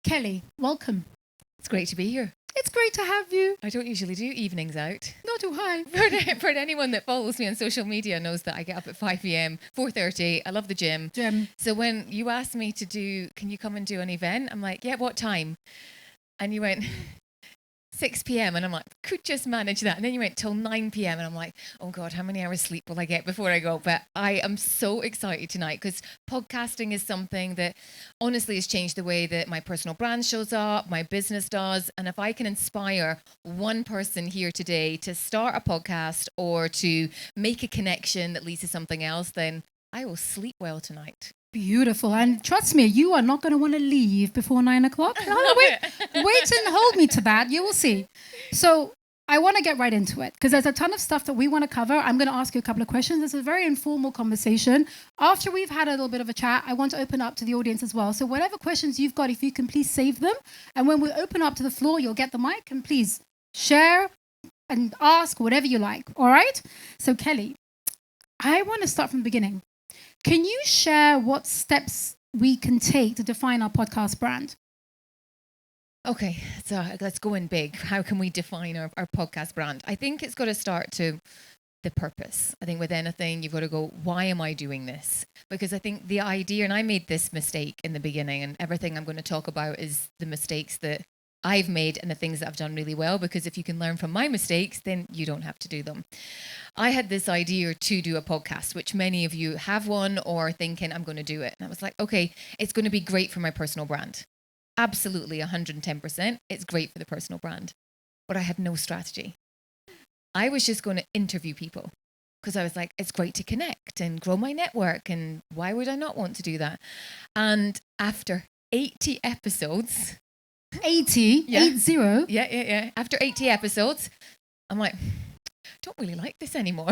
Kelly, welcome. It's great to be here. It's great to have you. I don't usually do evenings out. Nor do I. For anyone that follows me on social media knows that I get up at 5 p.m, 4:30. I love the gym. So when you asked me to do, can you come and do an event? I'm like, yeah, what time? And you went, 6 p.m. And I'm like, could just manage that. And then you went till 9 p.m. And I'm like, oh God, how many hours sleep will I get before I go? But I am so excited tonight because podcasting is something that honestly has changed the way that my personal brand shows up, my business does. And if I can inspire one person here today to start a podcast or to make a connection that leads to something else, then I will sleep well tonight. Beautiful. And trust me, you are not going to want to leave before 9 o'clock. Wait and hold me to that. You will see. So I want to get right into it because there's a ton of stuff that we want to cover. I'm going to ask you a couple of questions. It's a very informal conversation. After we've had a little bit of a chat, I want to open up to the audience as well. So whatever questions you've got, if you can please save them. And when we open up to the floor, you'll get the mic and please share and ask whatever you like. All right? So Kelly, I want to start from the beginning. Can you share what steps we can take to define our podcast brand? Okay, so let's go in big. How can we define our podcast brand? I think it's got to start to the purpose. I think with anything, you've got to go, why am I doing this? Because I think the idea, and I made this mistake in the beginning, and everything I'm going to talk about is the mistakes that I've made and the things that I've done really well, because if you can learn from my mistakes, then you don't have to do them. I had this idea to do a podcast, which many of you have one or thinking I'm going to do it. And I was like, okay, it's going to be great for my personal brand. Absolutely 110%. It's great for the personal brand. But I had no strategy. I was just going to interview people because I was like, it's great to connect and grow my network. And why would I not want to do that? And after 80 episodes... 80? Yeah. 80? Yeah. After 80 episodes, I'm like, I don't really like this anymore.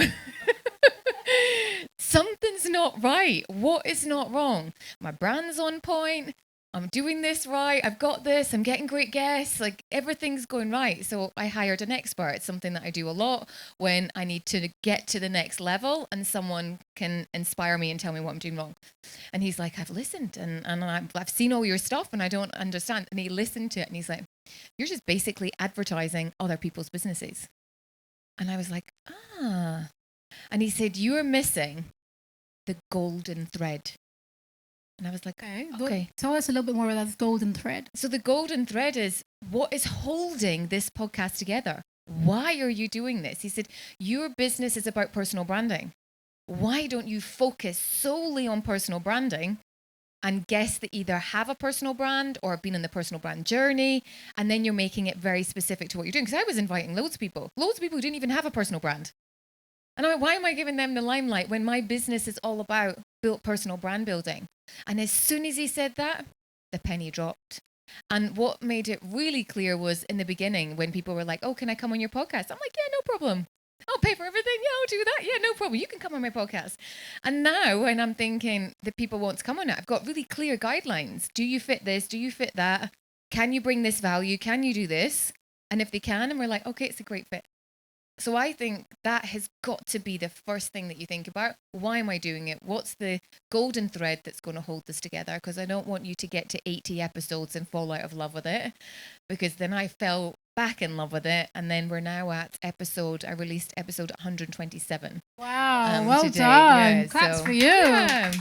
Something's not right. What is not wrong? My brand's on point. I'm doing this right. I've got this. I'm getting great guests. Like everything's going right. So I hired an expert. It's something that I do a lot when I need to get to the next level and someone can inspire me and tell me what I'm doing wrong. And he's like, I've listened and I've seen all your stuff and I don't understand. And he listened to it and he's like, you're just basically advertising other people's businesses. And I was like, ah. And he said, you're missing the golden thread. And I was like, okay. Tell us a little bit more about that golden thread. So the golden thread is what is holding this podcast together? Why are you doing this? He said, your business is about personal branding. Why don't you focus solely on personal branding and guests that either have a personal brand or have been in the personal brand journey, and then you're making it very specific to what you're doing? Because I was inviting loads of people who didn't even have a personal brand. And I'm like, why am I giving them the limelight when my business is all about built personal brand building? And as soon as he said that, the penny dropped. And what made it really clear was in the beginning when people were like, oh, can I come on your podcast? I'm like, yeah, no problem. I'll pay for everything. Yeah, I'll do that. Yeah, no problem. You can come on my podcast. And now when I'm thinking that people want to come on it, I've got really clear guidelines. Do you fit this? Do you fit that? Can you bring this value? Can you do this? And if they can, and we're like, okay, it's a great fit. So I think that has got to be the first thing that you think about. Why am I doing it? What's the golden thread that's going to hold this together? Because I don't want you to get to 80 episodes and fall out of love with it. Because then I fell back in love with it. And then we're now at I released episode 127. Wow, well today. done. Yeah, Claps so, for you. Yeah.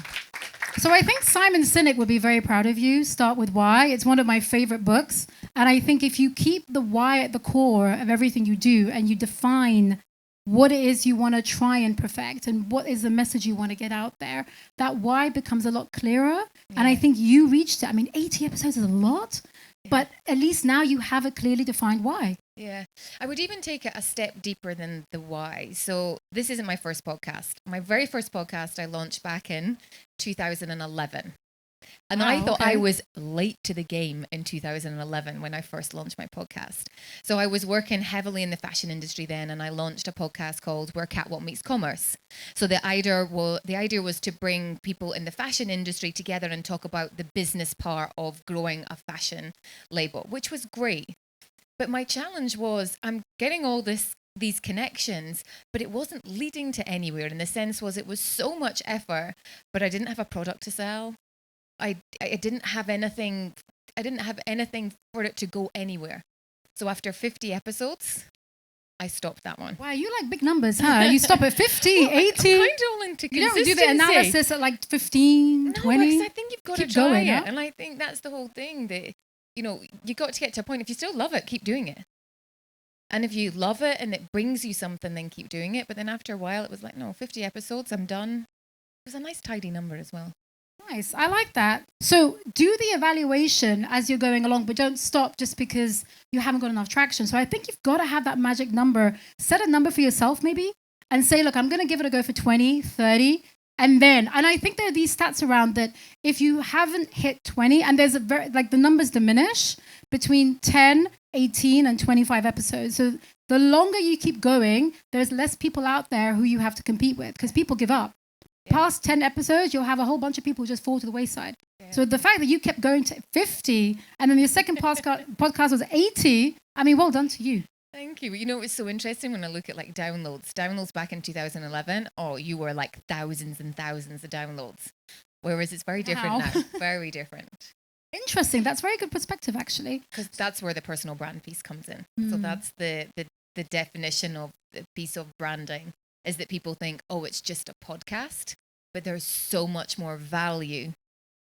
So I think Simon Sinek would be very proud of you. Start with why. It's one of my favorite books. And I think if you keep the why at the core of everything you do and you define what it is you want to try and perfect and what is the message you want to get out there, that why becomes a lot clearer. Yeah. And I think you reached it. I mean, 80 episodes is a lot, but at least now you have a clearly defined why. Yeah, I would even take it a step deeper than the why. So this isn't my first podcast. My very first podcast I launched back in 2011. And I thought I was late to the game in 2011 when I first launched my podcast. So I was working heavily in the fashion industry then, and I launched a podcast called Where Catwalk Meets Commerce. So the idea was to bring people in the fashion industry together and talk about the business part of growing a fashion label, which was great. But my challenge was I'm getting all these connections, but it wasn't leading to anywhere. And the sense was it was so much effort, but I didn't have a product to sell. I didn't have anything I didn't have anything for it to go anywhere. So after 50 episodes, I stopped that one. Wow, you like big numbers, huh? You stop at 50, Well, 80. I'm kind of all into You don't consistency. do the analysis at like 15, No, 20. because I think you've got Keep to try going, it. huh? And I think that's the whole thing, that, you know, you got to get to a point, if you still love it, keep doing it. And if you love it and it brings you something, then keep doing it. But then after a while, it was like, no, 50 episodes, I'm done. It was a nice, tidy number as well. Nice. I like that. So do the evaluation as you're going along, but don't stop just because you haven't got enough traction. So I think you've got to have that magic number. Set a number for yourself maybe and say, look, I'm going to give it a go for 20, 30. And I think there are these stats around that if you haven't hit 20, and there's the numbers diminish between 10, 18 and 25 episodes. So the longer you keep going, there's less people out there who you have to compete with because people give up. Past 10 episodes, you'll have a whole bunch of people who just fall to the wayside. Yeah. So the fact that you kept going to 50 and then your second podcast was 80, I mean, well done to you. Thank you. You know, it's so interesting when I look at like downloads back in 2011. Oh, you were like thousands and thousands of downloads. Whereas it's very different now. Very different. Interesting. That's very good perspective, actually. Because that's where the personal brand piece comes in. So that's the definition of the piece of branding, is that people think, oh, it's just a podcast, but there's so much more value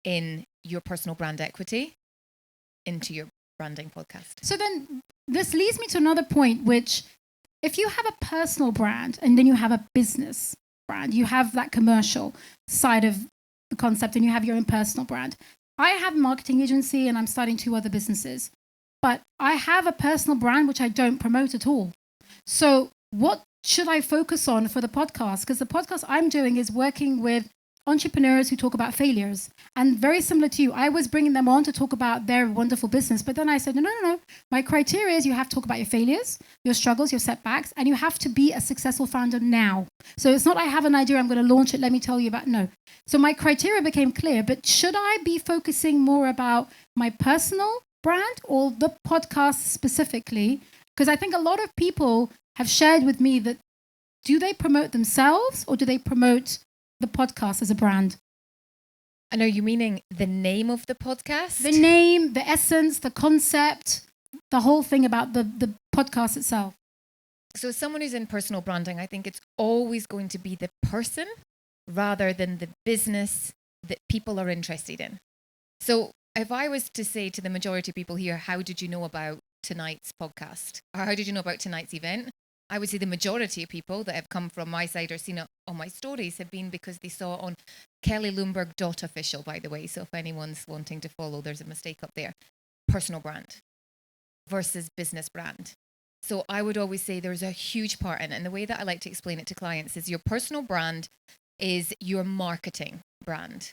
in your personal brand equity into your branding podcast. So then this leads me to another point, which if you have a personal brand and then you have a business brand, you have that commercial side of the concept and you have your own personal brand. I have a marketing agency and I'm starting 2 other businesses, but I have a personal brand which I don't promote at all. So what should I focus on for the podcast? Because the podcast I'm doing is working with entrepreneurs who talk about failures. And very similar to you, I was bringing them on to talk about their wonderful business. But then I said, no. My criteria is you have to talk about your failures, your struggles, your setbacks, and you have to be a successful founder now. So it's not I have an idea, I'm going to launch it, let me tell you about, no. So my criteria became clear, but should I be focusing more about my personal brand or the podcast specifically? Because I think a lot of people have shared with me that do they promote themselves or do they promote the podcast as a brand? And are you meaning the name of the podcast? The name, the essence, the concept, the whole thing about the podcast itself. So as someone who's in personal branding, I think it's always going to be the person rather than the business that people are interested in. So if I was to say to the majority of people here, how did you know about tonight's podcast? Or how did you know about tonight's event? I would say the majority of people that have come from my side or seen it on my stories have been because they saw it on Kelly Lundberg .official, by the way. So if anyone's wanting to follow, there's a mistake up there. Personal brand versus business brand. So I would always say there's a huge part in it. And the way that I like to explain it to clients is your personal brand is your marketing brand.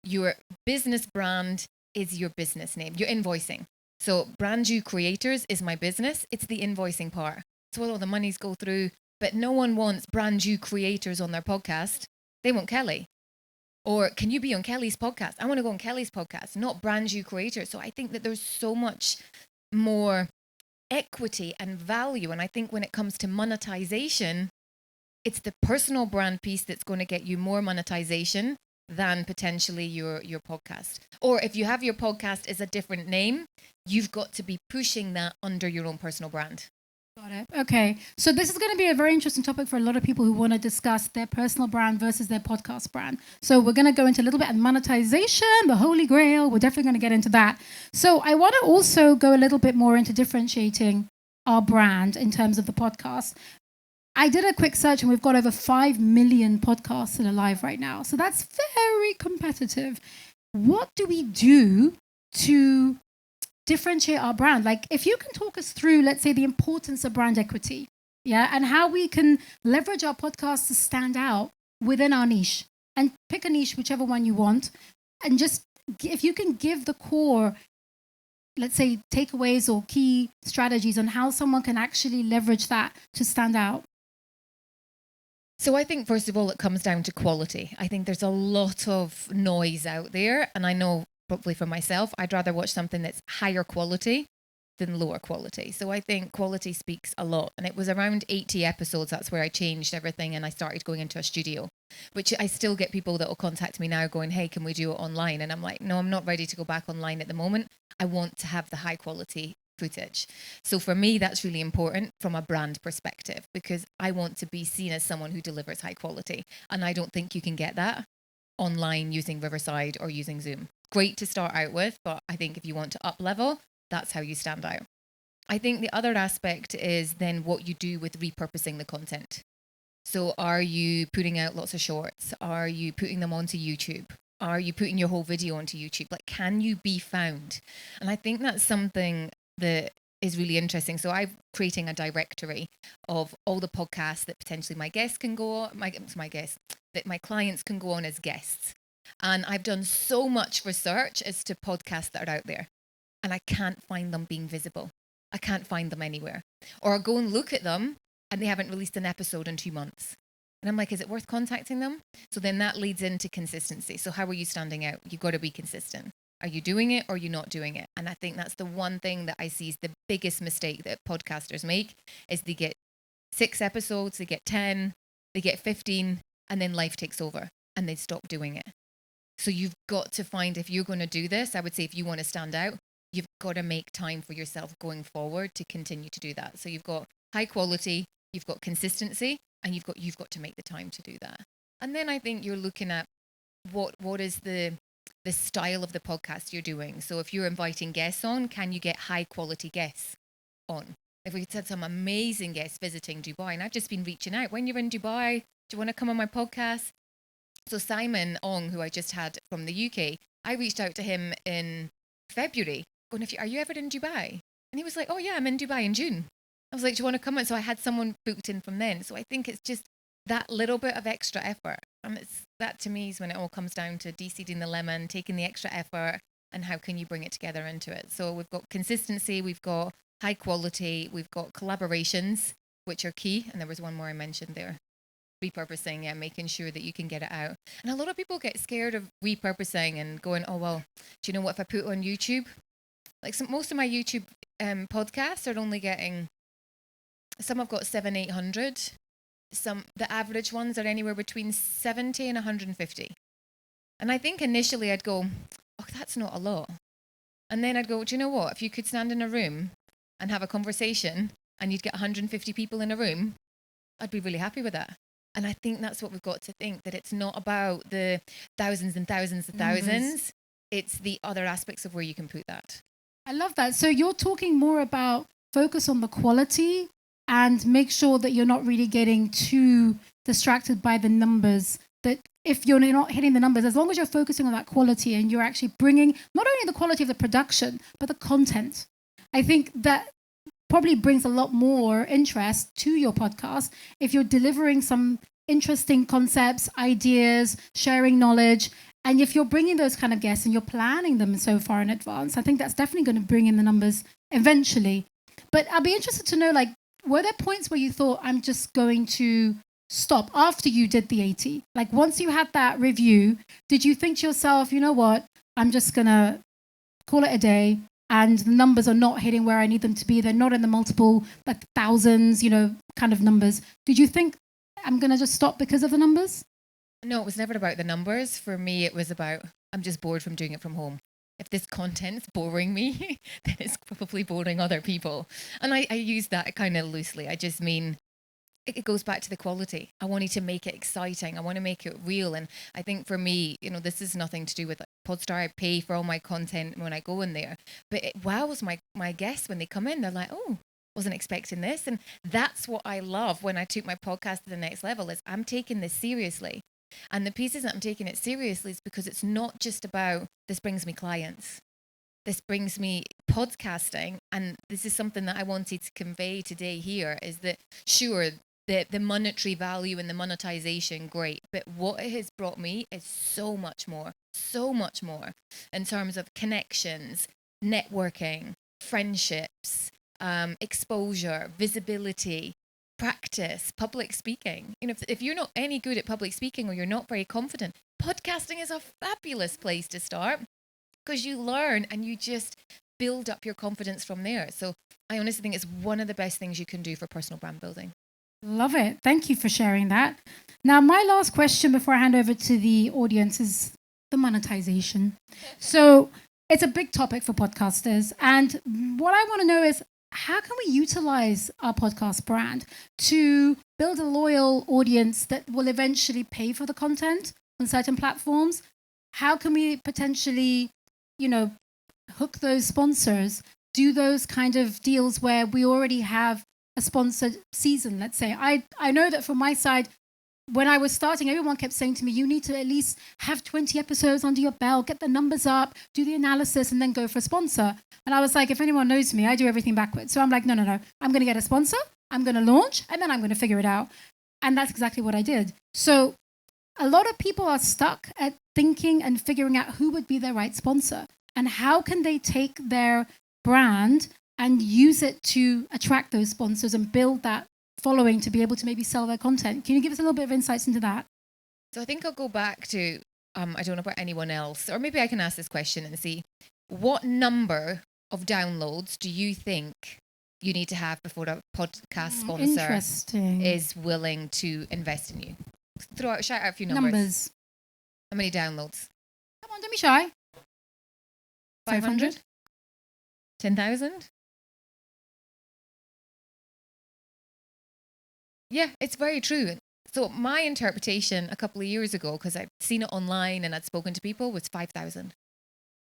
Your business brand is your business name, your invoicing. So Brand You Creators is my business. It's the invoicing part. So all the monies go through, but no one wants Brand You Creators on their podcast. They want Kelly. Or can you be on Kelly's podcast? I want to go on Kelly's podcast, not Brand You Creators. So I think that there's so much more equity and value. And I think when it comes to monetization, it's the personal brand piece that's going to get you more monetization than potentially your podcast. Or if you have your podcast as a different name, you've got to be pushing that under your own personal brand. Got it. Okay. So this is going to be a very interesting topic for a lot of people who want to discuss their personal brand versus their podcast brand. So we're going to go into a little bit of monetization, the holy grail. We're definitely going to get into that. So I want to also go a little bit more into differentiating our brand in terms of the podcast. I did a quick search and we've got over 5 million podcasts that are live right now. So that's very competitive. What do we do to differentiate our brand? Like if you can talk us through, let's say, the importance of brand equity, and how we can leverage our podcast to stand out within our niche, and pick a niche, whichever one you want, and just if you can give the core, let's say, takeaways or key strategies on how someone can actually leverage that to stand out. So I think, first of all, it comes down to quality. I think there's a lot of noise out there, and I know probably for myself, I'd rather watch something that's higher quality than lower quality. So I think quality speaks a lot. And it was around 80 episodes, that's where I changed everything and I started going into a studio, which I still get people that will contact me now going, hey, can we do it online? And I'm like, no, I'm not ready to go back online at the moment. I want to have the high quality footage. So for me, that's really important from a brand perspective, because I want to be seen as someone who delivers high quality. And I don't think you can get that online using Riverside or using Zoom. Great to start out with, but I think if you want to up level, that's how you stand out. I think the other aspect is then what you do with repurposing the content. So are you putting out lots of shorts? Are you putting them onto YouTube? Are you putting your whole video onto YouTube? Like, can you be found? And I think that's something that is really interesting. So I'm creating a directory of all the podcasts that potentially my guests can go on, that my clients can go on as guests. And I've done so much research as to podcasts that are out there, and I can't find them being visible. I can't find them anywhere. Or I go and look at them and they haven't released an episode in 2 months. And I'm like, is it worth contacting them? So then that leads into consistency. So how are you standing out? You've got to be consistent. Are you doing it or are you not doing it? And I think that's the one thing that I see is the biggest mistake that podcasters make, is they get 6 episodes, they get 10, they get 15, and then life takes over and they stop doing it. So you've got to find, if you're going to do this, I would say if you want to stand out, you've got to make time for yourself going forward to continue to do that. So you've got high quality, you've got consistency, and you've got to make the time to do that. And then I think you're looking at what is the style of the podcast you're doing. So if you're inviting guests on, can you get high quality guests on? If we had some amazing guests visiting Dubai, and I've just been reaching out, when you're in Dubai, do you want to come on my podcast? So Simon Ong, who I just had from the UK, I reached out to him in February, going, are you ever in Dubai? And he was like, oh yeah, I'm in Dubai in June. I was like, do you want to come in? So I had someone booked in from then. So I think it's just that little bit of extra effort. And that to me is when it all comes down to de-seeding the lemon, taking the extra effort, and how can you bring it together into it. So we've got consistency, we've got high quality, we've got collaborations, which are key. And there was one more I mentioned there. Repurposing, yeah, making sure that you can get it out. And a lot of people get scared of repurposing and going, oh, well, do you know what, if I put it on YouTube? Like most of my YouTube podcasts are only getting, some have got 700-800. The average ones are anywhere between 70 and 150. And I think initially I'd go, oh, that's not a lot. And then I'd go, do you know what? If you could stand in a room and have a conversation and you'd get 150 people in a room, I'd be really happy with that. And I think that's what we've got to think, that it's not about the thousands and thousands of thousands. It's the other aspects of where you can put that. I love that. So you're talking more about focus on the quality and make sure that you're not really getting too distracted by the numbers. That if you're not hitting the numbers, as long as you're focusing on that quality and you're actually bringing not only the quality of the production, but the content. I think that probably brings a lot more interest to your podcast if you're delivering some interesting concepts, ideas, sharing knowledge. And if you're bringing those kind of guests and you're planning them so far in advance, I think that's definitely going to bring in the numbers eventually. But I'll be interested to know, like, were there points where you thought, I'm just going to stop after you did the 80? Like, once you had that review, did you think to yourself, you know what, I'm just going to call it a day, and the numbers are not hitting where I need them to be? They're not in the multiple, like thousands, kind of numbers. Did you think, I'm going to just stop because of the numbers? No, it was never about the numbers. For me, it was about, I'm just bored from doing it from home. If this content's boring me, then it's probably boring other people. And I use that kind of loosely. I just mean, it goes back to the quality. I wanted to make it exciting. I want to make it real. And I think for me, this is nothing to do with Podstar. I pay for all my content when I go in there. But it wows my guests when they come in. They're like, oh, wasn't expecting this. And that's what I love when I took my podcast to the next level, is I'm taking this seriously. And the pieces that I'm taking it seriously is because it's not just about, this brings me clients. This brings me podcasting. And this is something that I wanted to convey today here, is that, sure, the monetary value and the monetization, great. But what it has brought me is so much more in terms of connections, networking, friendships, exposure, visibility, practice, public speaking. If you're not any good at public speaking or you're not very confident, podcasting is a fabulous place to start, because you learn and you just build up your confidence from there. So I honestly think it's one of the best things you can do for personal brand building. Love it. Thank you for sharing that. Now, my last question before I hand over to the audience is the monetization. So it's a big topic for podcasters. And what I want to know is, how can we utilize our podcast brand to build a loyal audience that will eventually pay for the content on certain platforms? How can we potentially, hook those sponsors, do those kind of deals where we already have a sponsored season, let's say? I know that from my side, when I was starting, everyone kept saying to me, you need to at least have 20 episodes under your belt, get the numbers up, do the analysis, and then go for a sponsor. And I was like, if anyone knows me, I do everything backwards. So I'm like, no. I'm going to get a sponsor, I'm going to launch, and then I'm going to figure it out. And that's exactly what I did. So a lot of people are stuck at thinking and figuring out who would be their right sponsor and how can they take their brand and use it to attract those sponsors and build that following to be able to maybe sell their content. Can you give us a little bit of insights into that? So I think I'll go back to, I don't know about anyone else, or maybe I can ask this question and see, what number of downloads do you think you need to have before a podcast sponsor is willing to invest in you? Shout out a few numbers. How many downloads? Come on, don't be shy. 500? 10,000? Yeah, it's very true. So my interpretation a couple of years ago, because I'd seen it online and I'd spoken to people, was 5,000.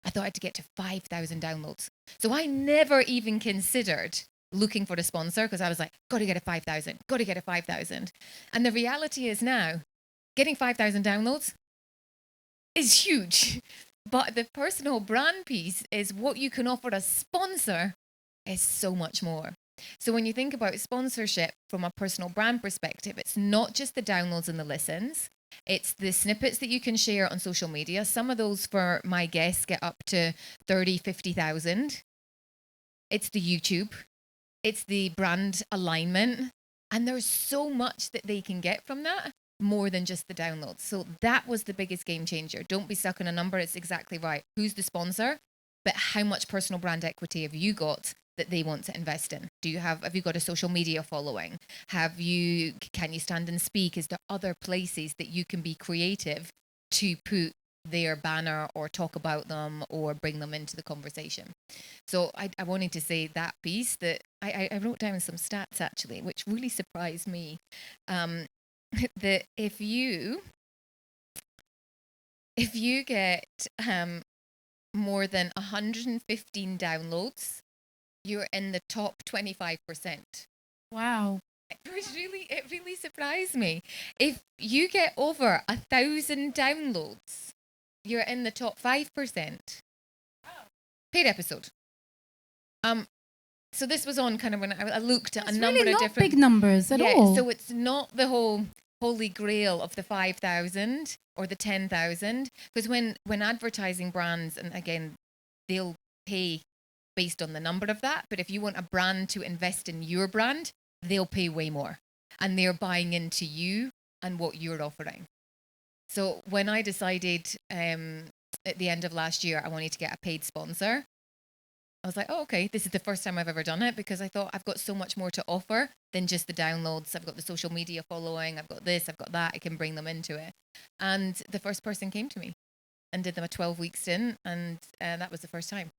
I thought I had to get to 5,000 downloads. So I never even considered looking for a sponsor because I was like, got to get a 5,000, got to get a 5,000. And the reality is now, getting 5,000 downloads is huge. But the personal brand piece is what you can offer a sponsor is so much more. So when you think about sponsorship from a personal brand perspective, it's not just the downloads and the listens. It's the snippets that you can share on social media. Some of those for my guests get up to 30, 50,000. It's the YouTube. It's the brand alignment. And there's so much that they can get from that, more than just the downloads. So that was the biggest game changer. Don't be stuck on a number. It's exactly right. Who's the sponsor? But how much personal brand equity have you got that they want to invest in? Have you got a social media following? Can you stand and speak? Is there other places that you can be creative to put their banner or talk about them or bring them into the conversation? So I wanted to say that piece that I wrote down some stats actually, which really surprised me. That if you get more than 115 downloads, you're in the top 25%. Wow. It really surprised me. If you get over 1,000 downloads, you're in the top 5%. Paid episode. So this was on kind of when I looked at a number of different... It's really not big numbers at all. So it's not the whole holy grail of the 5,000 or the 10,000. Because when advertising brands, and again, they'll pay based on the number of that. But if you want a brand to invest in your brand, they'll pay way more. And they're buying into you and what you're offering. So when I decided at the end of last year, I wanted to get a paid sponsor, I was like, oh, okay, this is the first time I've ever done it, because I thought I've got so much more to offer than just the downloads. I've got the social media following. I've got this, I've got that. I can bring them into it. And the first person came to me and did them a 12-week stint. And that was the first time.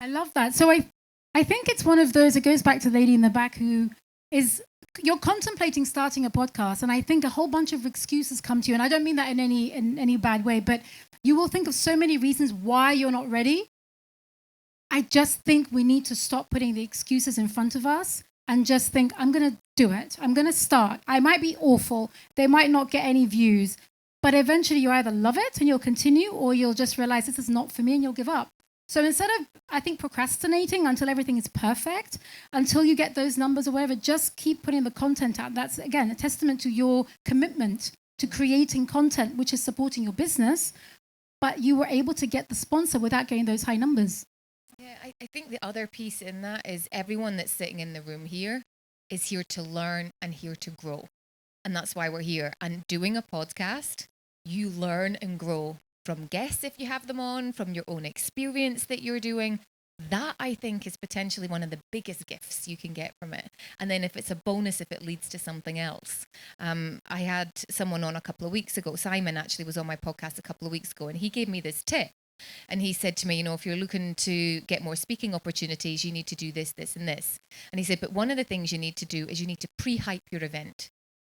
I love that. So I think it's one of those, it goes back to the lady in the back who is, you're contemplating starting a podcast. And I think a whole bunch of excuses come to you. And I don't mean that in any bad way, but you will think of so many reasons why you're not ready. I just think we need to stop putting the excuses in front of us and just think, I'm going to do it. I'm going to start. I might be awful. They might not get any views. But eventually you either love it and you'll continue, or you'll just realize this is not for me and you'll give up. So instead of, I think, procrastinating until everything is perfect, until you get those numbers or whatever, just keep putting the content out. That's, again, a testament to your commitment to creating content, which is supporting your business. But you were able to get the sponsor without getting those high numbers. Yeah, I think the other piece in that is everyone that's sitting in the room here is here to learn and here to grow. And that's why we're here. And doing a podcast, you learn and grow from guests if you have them on, from your own experience that you're doing. That, I think, is potentially one of the biggest gifts you can get from it. And then if it's a bonus, if it leads to something else. I had someone on a couple of weeks ago. Simon actually was on my podcast a couple of weeks ago, and he gave me this tip. And he said to me, if you're looking to get more speaking opportunities, you need to do this, this, and this. And he said, but one of the things you need to do is you need to pre-hype your event.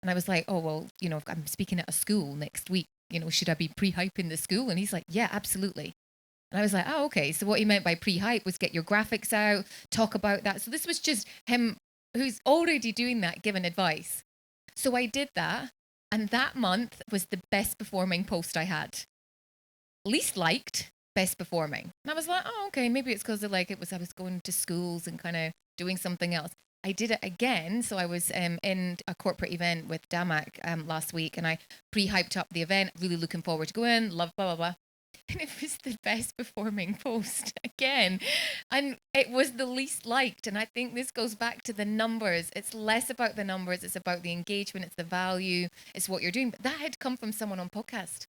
And I was like, oh, well, I'm speaking at a school next week. Should I be pre-hyping the school? And he's like, yeah, absolutely. And I was like, oh, okay. So what he meant by pre-hype was get your graphics out, talk about that. So this was just him who's already doing that, giving advice. So I did that. And that month was the best performing post I had. Least liked, best performing. And I was like, oh, okay, maybe it's because I was going to schools and kind of doing something else. I did it again. So I was in a corporate event with Damak last week, and I pre-hyped up the event, really looking forward to going, love, blah, blah, blah. And it was the best performing post again. And it was the least liked. And I think this goes back to the numbers. It's less about the numbers. It's about the engagement. It's the value. It's what you're doing. But that had come from someone on podcast.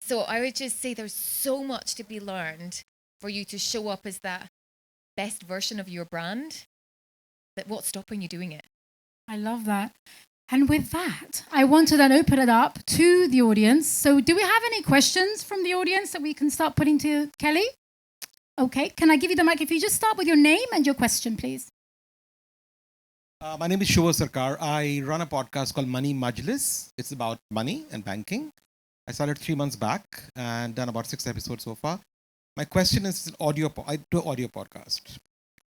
So I would just say there's so much to be learned for you to show up as that best version of your brand. That what's stopping you doing it? I love that. And with that, I want to then open it up to the audience. So do we have any questions from the audience that we can start putting to Kelly? Okay, can I give you the mic? If you just start with your name and your question, please. My name is Shubha Sarkar. I run a podcast called Money Majlis. It's about money and banking. I started 3 months back and done about 6 episodes so far. My question is I do an audio podcast.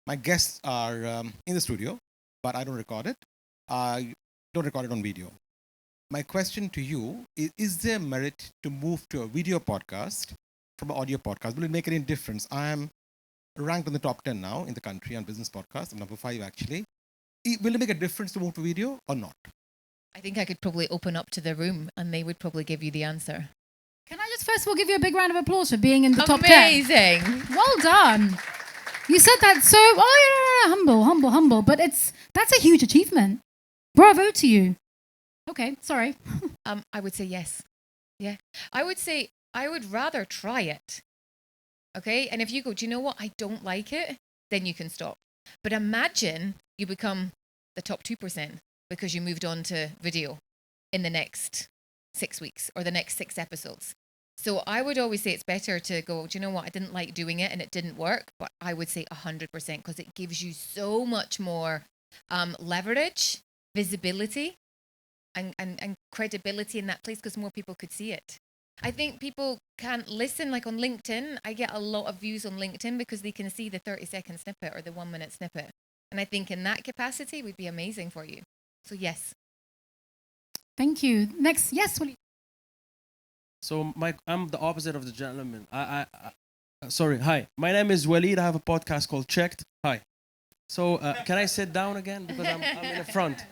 My guests are in the studio, but I don't record it. I don't record it on video. My question to you is there merit to move to a video podcast from an audio podcast? Will it make any difference? I am ranked in the top 10 now in the country on business podcasts. I'm number 5 actually. Will it make a difference to move to video or not? I think I could probably open up to the room and they would probably give you the answer. Can I just first of all give you a big round of applause for being in the top 10? Amazing. Well done. You said that so, humble. But that's a huge achievement. Bravo to you. Okay, sorry. I would say yes. Yeah. I would say I would rather try it. Okay? And if you go, do you know what? I don't like it, then you can stop. But imagine you become the top 2% because you moved on to video in the next 6 weeks or the next 6 episodes. So I would always say it's better to go, do you know what? I didn't like doing it and it didn't work, but I would say 100% because it gives you so much more leverage, visibility, and credibility in that place because more people could see it. I think people can't listen, like on LinkedIn. I get a lot of views on LinkedIn because they can see the 30-second snippet or the 1-minute snippet. And I think in that capacity would be amazing for you. So yes. Thank you. Next, yes, Willie. So I'm the opposite of the gentleman. Sorry. Hi, my name is Waleed. I have a podcast called Checked. Hi. So can I sit down again because I'm in the front.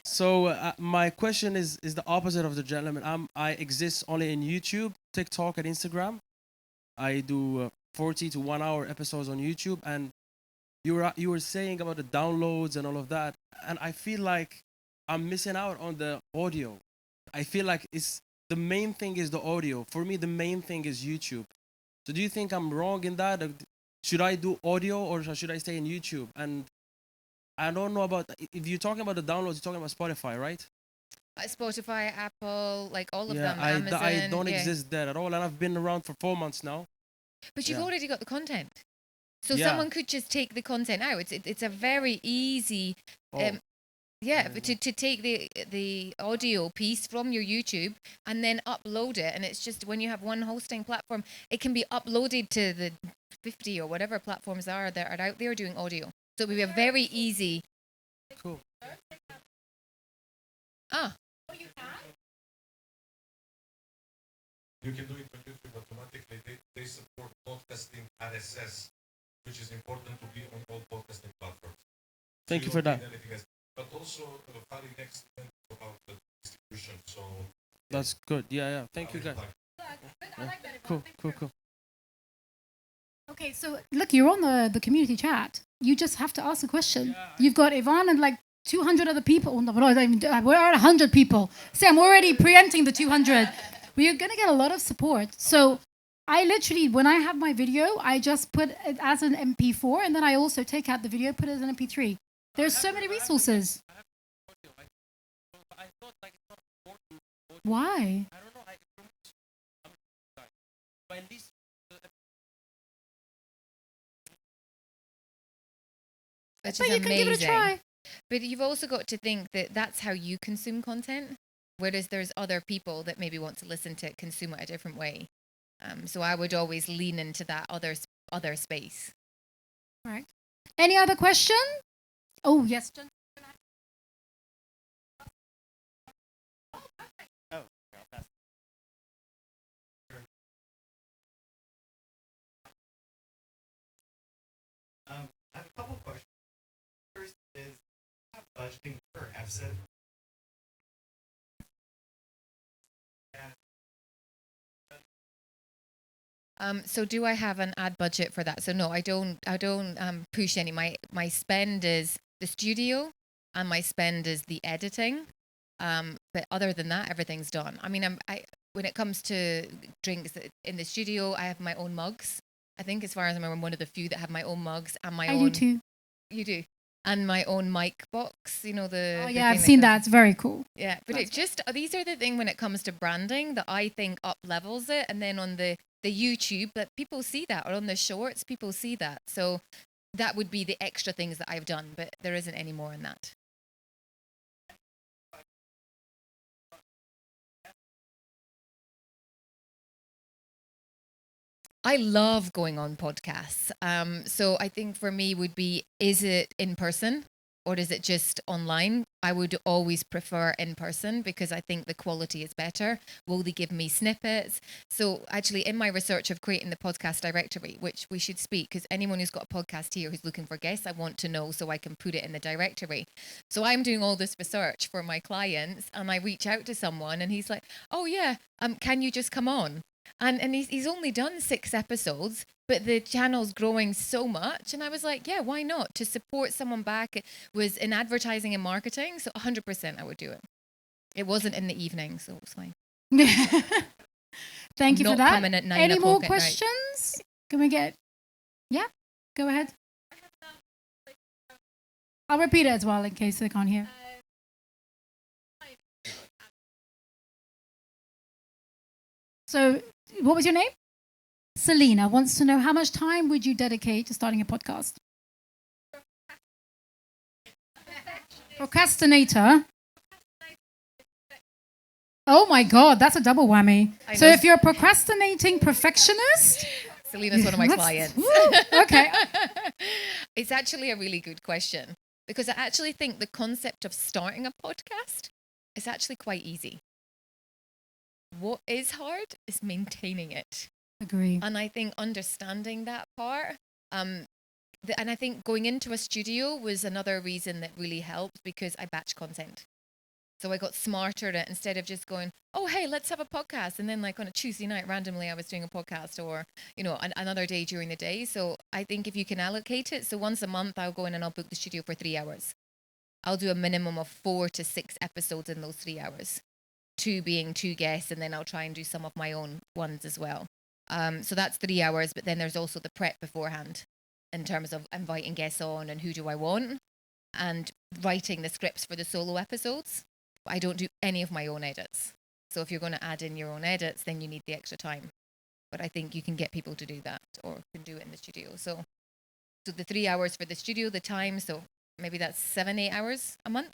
So my question is the opposite of the gentleman. I exist only in YouTube, TikTok, and Instagram. I do 40 to 1 hour episodes on YouTube, and you were saying about the downloads and all of that, and I feel like I'm missing out on the audio. I feel like the main thing is the audio. For me, the main thing is YouTube. So do you think I'm wrong in that? Should I do audio or should I stay in YouTube? And I don't know about, if you're talking about the downloads, you're talking about Spotify, right? Spotify, Apple, like all of them, I Amazon. don't exist there at all. And I've been around for 4 months now. But you've already got the content. So Yeah. someone could just take the content out. It's a very easy, to take the audio piece from your YouTube and then upload it. And it's just when you have one hosting platform, it can be uploaded to the 50 or whatever platforms are that are out there doing audio. So it would be a very easy. Cool. You can do it on YouTube automatically. They support podcasting RSS, which is important to be on all podcasting platforms. Thank you for that. But also, Fari next event about the distribution. So That's good. Yeah. Thank you, guys. Cool. Okay, so look, you're on the community chat. You just have to ask a question. You've got Ivan and like 200 other people. Oh, no, we're at 100 people. See, I'm already preempting the 200. We're going to get a lot of support. So I literally, when I have my video, I just put it as an MP4, and then I also take out the video, put it as an MP3. There's so many resources. Why? I don't know. But at least Which But is you can give it a amazing. try. But you've also got to think that that's how you consume content, whereas there's other people that maybe want to listen to it, consume it a different way. So I would always lean into that other space. Right. Any other question? Oh, yes, Jen. I have a couple of questions. First is budgeting per episode. So do I have an ad budget for that? So no, I don't push any. My spend is the studio and my spend is the editing. But other than that, everything's done. I mean, when it comes to drinks in the studio, I have my own mugs. I think as far as I remember, I'm one of the few that have my own mugs and my own. I do too. You do. And my own mic box, you know, the. Oh, the yeah, I've thing seen goes- that. It's very cool. Yeah, but That's it just, these are the thing when it comes to branding that I think up levels it. And then on the YouTube, that people see that, or on the shorts, people see that. So that would be the extra things that I've done, but there isn't any more in that. I love going on podcasts. So I think for me would be, is it in person or is it just online? I would always prefer in person because I think the quality is better. Will they give me snippets? So actually in my research of creating the podcast directory, which we should speak, because anyone who's got a podcast here who's looking for guests, I want to know so I can put it in the directory. So I'm doing all this research for my clients and I reach out to someone and he's like, oh yeah, can you just come on? And he's only done 6 episodes, but the channel's growing so much. And I was like, yeah, why not? To support someone back. It was in advertising and marketing. So 100% I would do it. It wasn't in the evening, so it was fine. Thank you Not for that. coming at 9 Any more o'clock at night. questions? Can we get? Yeah, go ahead. I'll repeat it as well in case they can't hear. So, what was your name? Selena wants to know how much time would you dedicate to starting a podcast? Procrastinator. Oh my God, that's a double whammy. I So know. if you're a procrastinating perfectionist, Selena's one of my That's- clients. Woo, okay. It's actually a really good question because I actually think the concept of starting a podcast is actually quite easy. What is hard is maintaining it. Agree. And I think understanding that part, and I think going into a studio was another reason that really helped because I batch content. So I got smarter at it instead of just going, oh, hey, let's have a podcast. And then like on a Tuesday night, randomly, I was doing a podcast or, you know, another day during the day. So I think if you can allocate it, so once a month, I'll go in and I'll book the studio for 3 hours. I'll do a minimum of 4 to 6 episodes in those 3 hours. 2 being 2 guests, and then I'll try and do some of my own ones as well. So that's 3 hours, but then there's also the prep beforehand in terms of inviting guests on and who do I want and writing the scripts for the solo episodes. But I don't do any of my own edits. So if you're going to add in your own edits, then you need the extra time. But I think you can get people to do that or can do it in the studio. So the 3 hours for the studio, the time, so maybe that's 7-8 hours a month.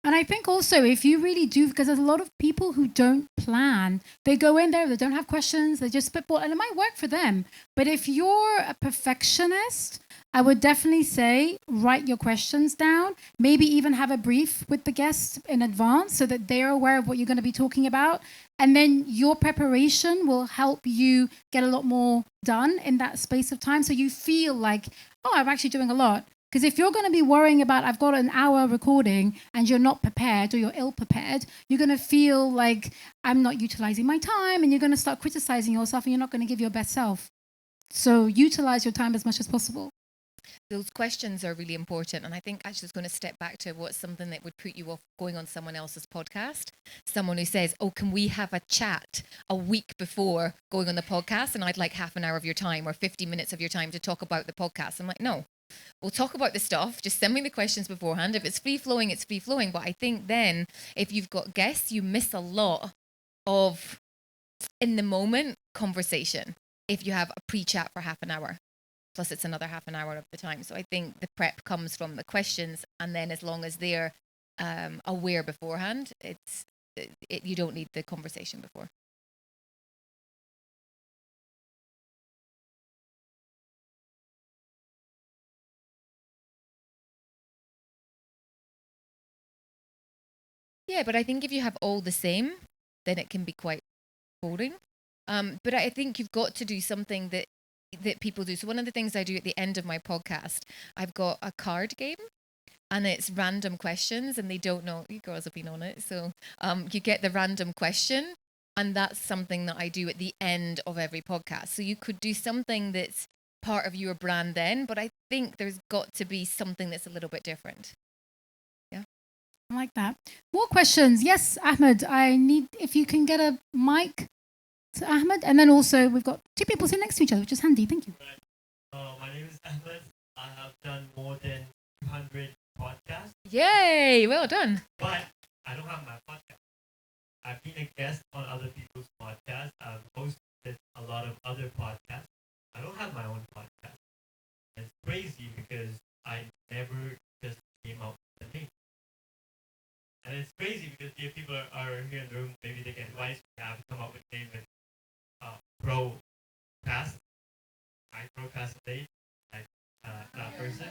And I think also if you really do, because there's a lot of people who don't plan, they go in there, they don't have questions, they just spitball, and it might work for them. But if you're a perfectionist, I would definitely say write your questions down, maybe even have a brief with the guests in advance so that they're aware of what you're going to be talking about. And then your preparation will help you get a lot more done in that space of time. So you feel like, oh, I'm actually doing a lot. Because if you're going to be worrying about, I've got an hour recording and you're not prepared or you're ill prepared, you're going to feel like I'm not utilizing my time and you're going to start criticizing yourself and you're not going to give your best self. So utilize your time as much as possible. Those questions are really important. And I think actually it's going to step back to what's something that would put you off going on someone else's podcast. Someone who says, oh, can we have a chat a week before going on the podcast? And I'd like half an hour of your time or 50 minutes of your time to talk about the podcast. I'm like, no. We'll talk about the stuff. Just send me the questions beforehand. If it's free flowing, it's free flowing. But I think then if you've got guests, you miss a lot of in the moment conversation if you have a pre-chat for half an hour. plus it's another half an hour of the time. So I think the prep comes from the questions, and then as long as they're aware beforehand, you don't need the conversation before. Yeah, but I think if you have all the same, then it can be quite boring. But I think you've got to do something that people do. So one of the things I do at the end of my podcast, I've got a card game, and it's random questions, and they don't know. You girls have been on it, so you get the random question, and that's something that I do at the end of every podcast. So you could do something that's part of your brand then, but I think there's got to be something that's a little bit different. I like that. More questions. Yes, Ahmed, I need, if you can get a mic to Ahmed. And then also we've got two people sitting next to each other, which is handy. Thank you. My name is Ahmed. I have done more than 200 podcasts, Yay, well done. but I don't have my podcast. I've been a guest on other people's podcasts. I've hosted a lot of other podcasts. I don't have my own podcast. It's crazy because I never just came out with a name. And it's crazy because if people are here in the room, maybe they can advise me. I have to come up with a name with Procast. I procrastinate, like that person.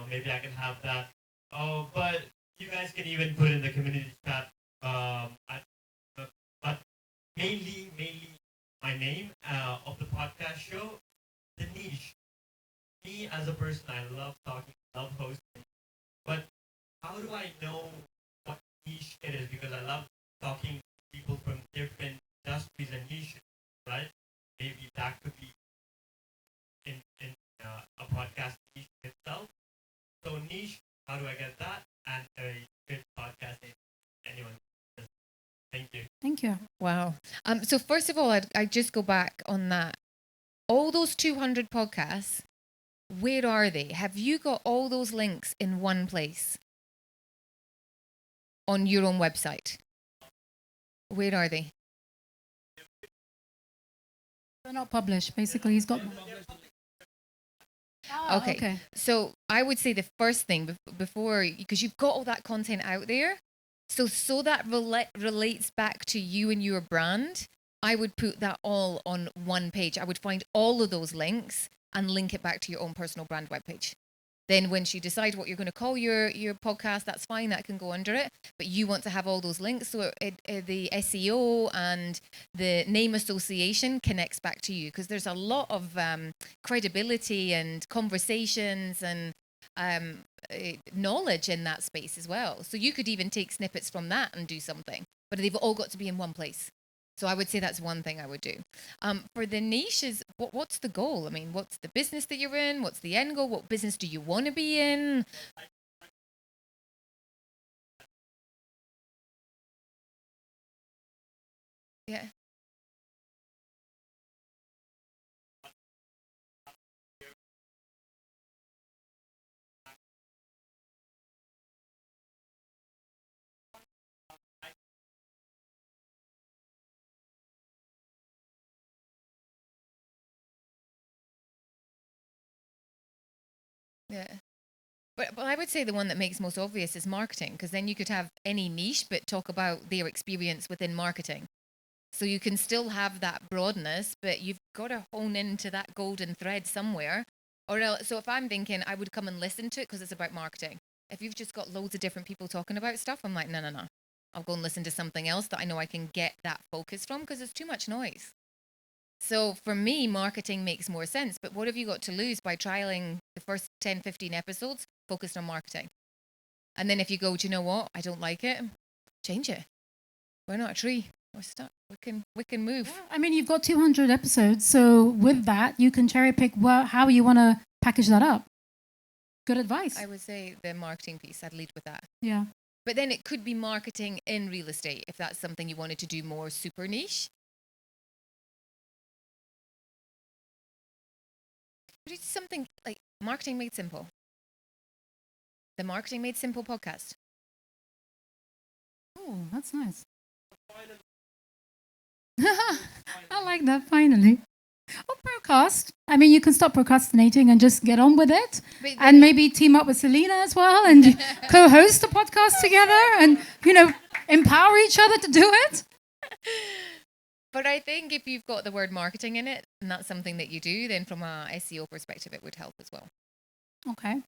Maybe I can have that. Oh, but you guys can even put in the community chat. But mainly my name of the podcast show, the niche. Me as a person, I love talking, love hosting. But how do I know what niche it is? Because I love talking to people from different industries and niches, right? Maybe that could be in a podcast niche itself. So niche, how do I get that? And a good podcast name. Anyone? Thank you. Thank you. Wow. So first of all, I'd just go back on that. All those 200 podcasts, where are they? Have you got all those links in one place on your own website? Where are they? They're not published. Basically, he's got. Okay. So I would say the first thing before, because you've got all that content out there, so that relates back to you and your brand, I would put that all on one page. I would find all of those links and link it back to your own personal brand webpage. Then once you decide what you're going to call your podcast, that's fine. That can go under it. But you want to have all those links. So the SEO and the name association connects back to you, because there's a lot of credibility and conversations and knowledge in that space as well. So you could even take snippets from that and do something. But they've all got to be in one place. So I would say that's one thing I would do. For the niches, what's the goal? I mean, what's the business that you're in? What's the end goal? What business do you want to be in? Yeah. Yeah. But I would say the one that makes most obvious is marketing, because then you could have any niche, but talk about their experience within marketing. So you can still have that broadness, but you've got to hone into that golden thread somewhere. Or else, so if I'm thinking, I would come and listen to it because it's about marketing. If you've just got loads of different people talking about stuff, I'm like, no. I'll go and listen to something else that I know I can get that focus from, because it's too much noise. So for me, marketing makes more sense. But what have you got to lose by trialing the first 10, 15 episodes focused on marketing? And then if you go, do you know what? I don't like it. Change it. We're not a tree. We're stuck. We can move. Yeah, I mean, you've got 200 episodes. So with that, you can cherry pick how you want to package that up. Good advice. I would say the marketing piece, I'd lead with that. Yeah. But then it could be marketing in real estate if that's something you wanted to do more super niche. But it's something like Marketing Made Simple. The Marketing Made Simple podcast. Oh, that's nice. I like that, finally. Or procrast. I mean, you can stop procrastinating and just get on with it. But And maybe team up with Selena as well and co-host a podcast together and, empower each other to do it. But I think if you've got the word marketing in it, and that's something that you do, then from a SEO perspective, it would help as well. Okay.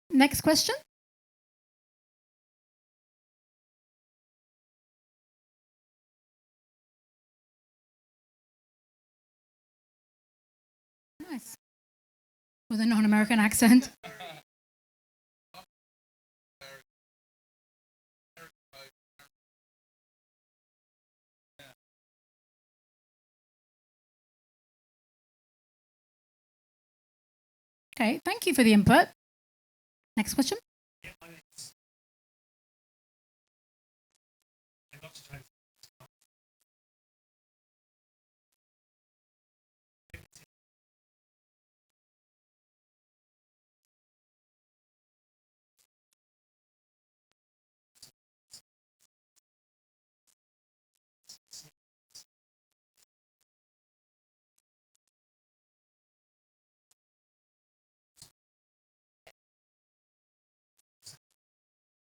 Next question. Nice. With a non-American accent. Okay, thank you for the input. Next question. Yeah, I'd love to try.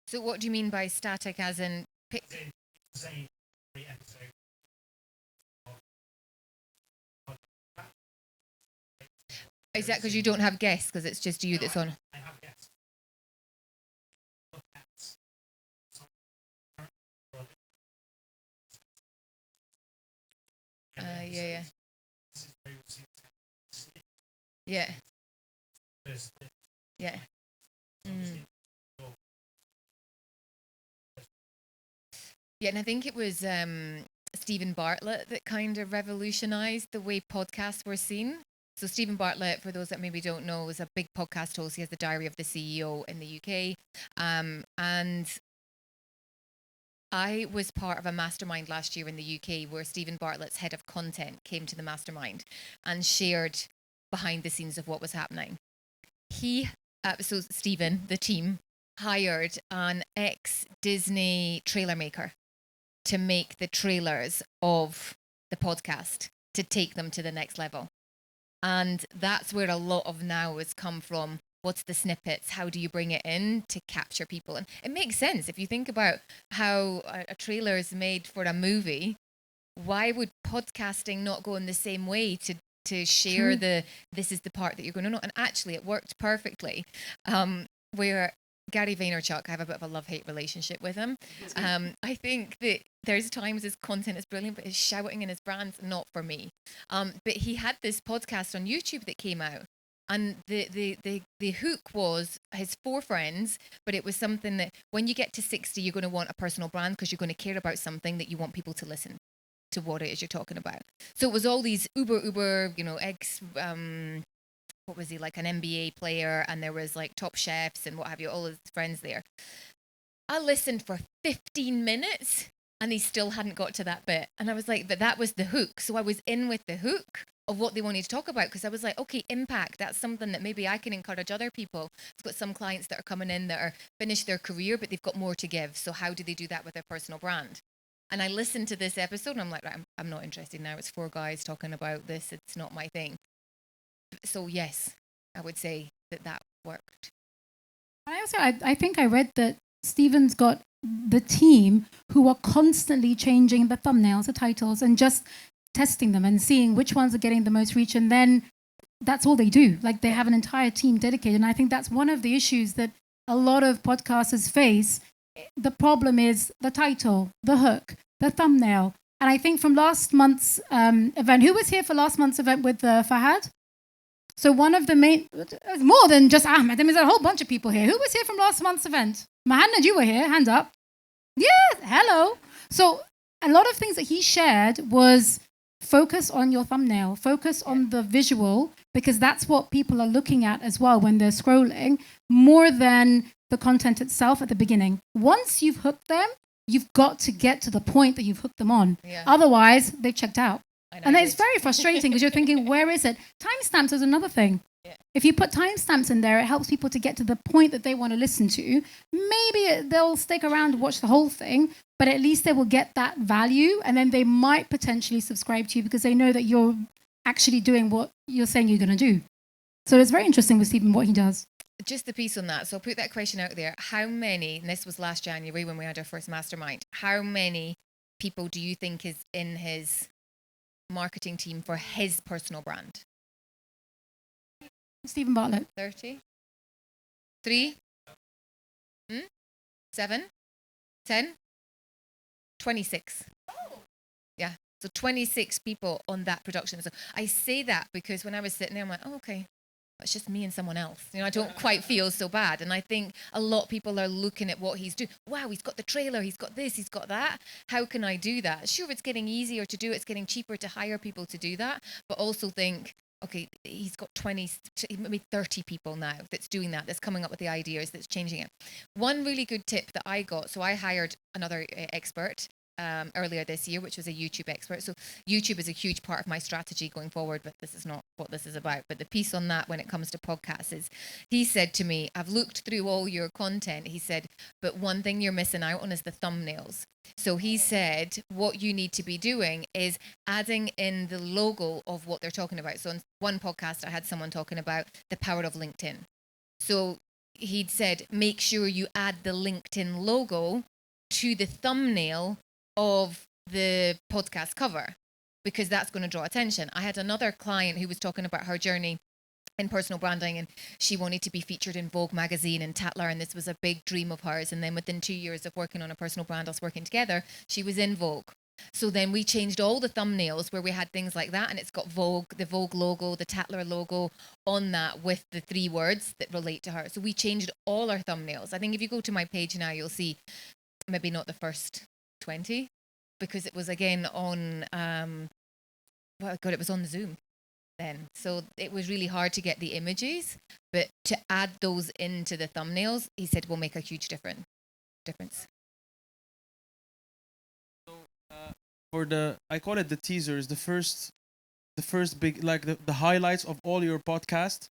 So what do you mean by static as in Same every episode. is that because you don't have guests because it's just you that's on? I have guests. Yeah. Yeah. Yeah. Mm. Yeah, and I think it was Stephen Bartlett that kind of revolutionized the way podcasts were seen. So Stephen Bartlett, for those that maybe don't know, is a big podcast host. He has the Diary of the CEO in the UK. And I was part of a mastermind last year in the UK where Stephen Bartlett's head of content came to the mastermind and shared behind the scenes of what was happening. So Stephen, the team, hired an ex-Disney trailer maker to make the trailers of the podcast to take them to the next level. And that's where a lot of now has come from. What's the snippets? How do you bring it in to capture people? And it makes sense if you think about how a trailer is made for a movie. Why would podcasting not go in the same way to share this is the part that you're going to know? And actually, it worked perfectly. Where Gary Vaynerchuk, I have a bit of a love-hate relationship with him. I think that there's times his content is brilliant, but his shouting and his brand's not for me. But he had this podcast on YouTube that came out, and the hook was his 4 friends, but it was something that when you get to 60, you're going to want a personal brand because you're going to care about something that you want people to listen to what it is you're talking about. So it was all these uber, what was he, like an NBA player, and there was like top chefs and what have you, all his friends there. I listened for 15 minutes and he still hadn't got to that bit. And I was like, but that was the hook. So I was in with the hook of what they wanted to talk about because I was like, okay, impact, that's something that maybe I can encourage other people. I've got some clients that are coming in that are finished their career, but they've got more to give. So how do they do that with their personal brand? And I listened to this episode and I'm like, right, I'm not interested now. It's 4 guys talking about this. It's not my thing. So yes, I would say that worked. I think I read that Stephen's got the team who are constantly changing the thumbnails, the titles, and just testing them and seeing which ones are getting the most reach. And then that's all they do. Like they have an entire team dedicated. And I think that's one of the issues that a lot of podcasters face. The problem is the title, the hook, the thumbnail. And I think from last month's event, who was here for last month's event with Fahad? So one of the main, more than just Ahmed, there was a whole bunch of people here. Who was here from last month's event? Mohammed, you were here, hand up. Yeah, hello. So a lot of things that he shared was focus on your thumbnail, focus on the visual, because that's what people are looking at as well when they're scrolling, more than the content itself at the beginning. Once you've hooked them, you've got to get to the point that you've hooked them on. Yeah. Otherwise, they've checked out. And it's very frustrating because you're thinking, where is it? Timestamps is another thing. Yeah. If you put timestamps in there, it helps people to get to the point that they want to listen to. Maybe they'll stick around and watch the whole thing, but at least they will get that value, and then they might potentially subscribe to you because they know that you're actually doing what you're saying you're going to do. So it's very interesting with Stephen what he does. Just the piece on that. So I'll put that question out there. How many, and this was last January when we had our first mastermind, how many people do you think is in his marketing team for his personal brand? Stephen Bartlett. 30? 3? 7? 10? 26. Yeah. So 26 people on that production. So I say that because when I was sitting there, I'm like, oh, okay, it's just me and someone else. You know, I don't quite feel so bad. And I think a lot of people are looking at what he's doing. Wow, he's got the trailer, he's got this, he's got that. How can I do that? Sure, it's getting easier to do. It's getting cheaper to hire people to do that. But also think, okay, he's got 20, maybe 30 people now that's doing that, that's coming up with the ideas, that's changing it. One really good tip that I got, so I hired another expert earlier this year, which was a YouTube expert. So YouTube is a huge part of my strategy going forward, but this is not what this is about. But the piece on that when it comes to podcasts is, he said to me, I've looked through all your content. He said, but one thing you're missing out on is the thumbnails. So he said, what you need to be doing is adding in the logo of what they're talking about. So on one podcast, I had someone talking about the power of LinkedIn. So he'd said, make sure you add the LinkedIn logo to the thumbnail of the podcast cover, because that's going to draw attention. I had another client who was talking about her journey in personal branding, and she wanted to be featured in Vogue magazine and Tatler, and this was a big dream of hers. And then within 2 years of working on a personal brand, us working together, she was in Vogue. So then we changed all the thumbnails where we had things like that, and it's got Vogue, the Vogue logo, the Tatler logo on that with the 3 words that relate to her. So we changed all our thumbnails. I think if you go to my page now, you'll see maybe not the first 20, because it was again on, well, God, it was on Zoom then. So it was really hard to get the images, but to add those into the thumbnails, he said, will make a huge difference. For the, I call it the teasers, the first big, like the highlights of all your podcast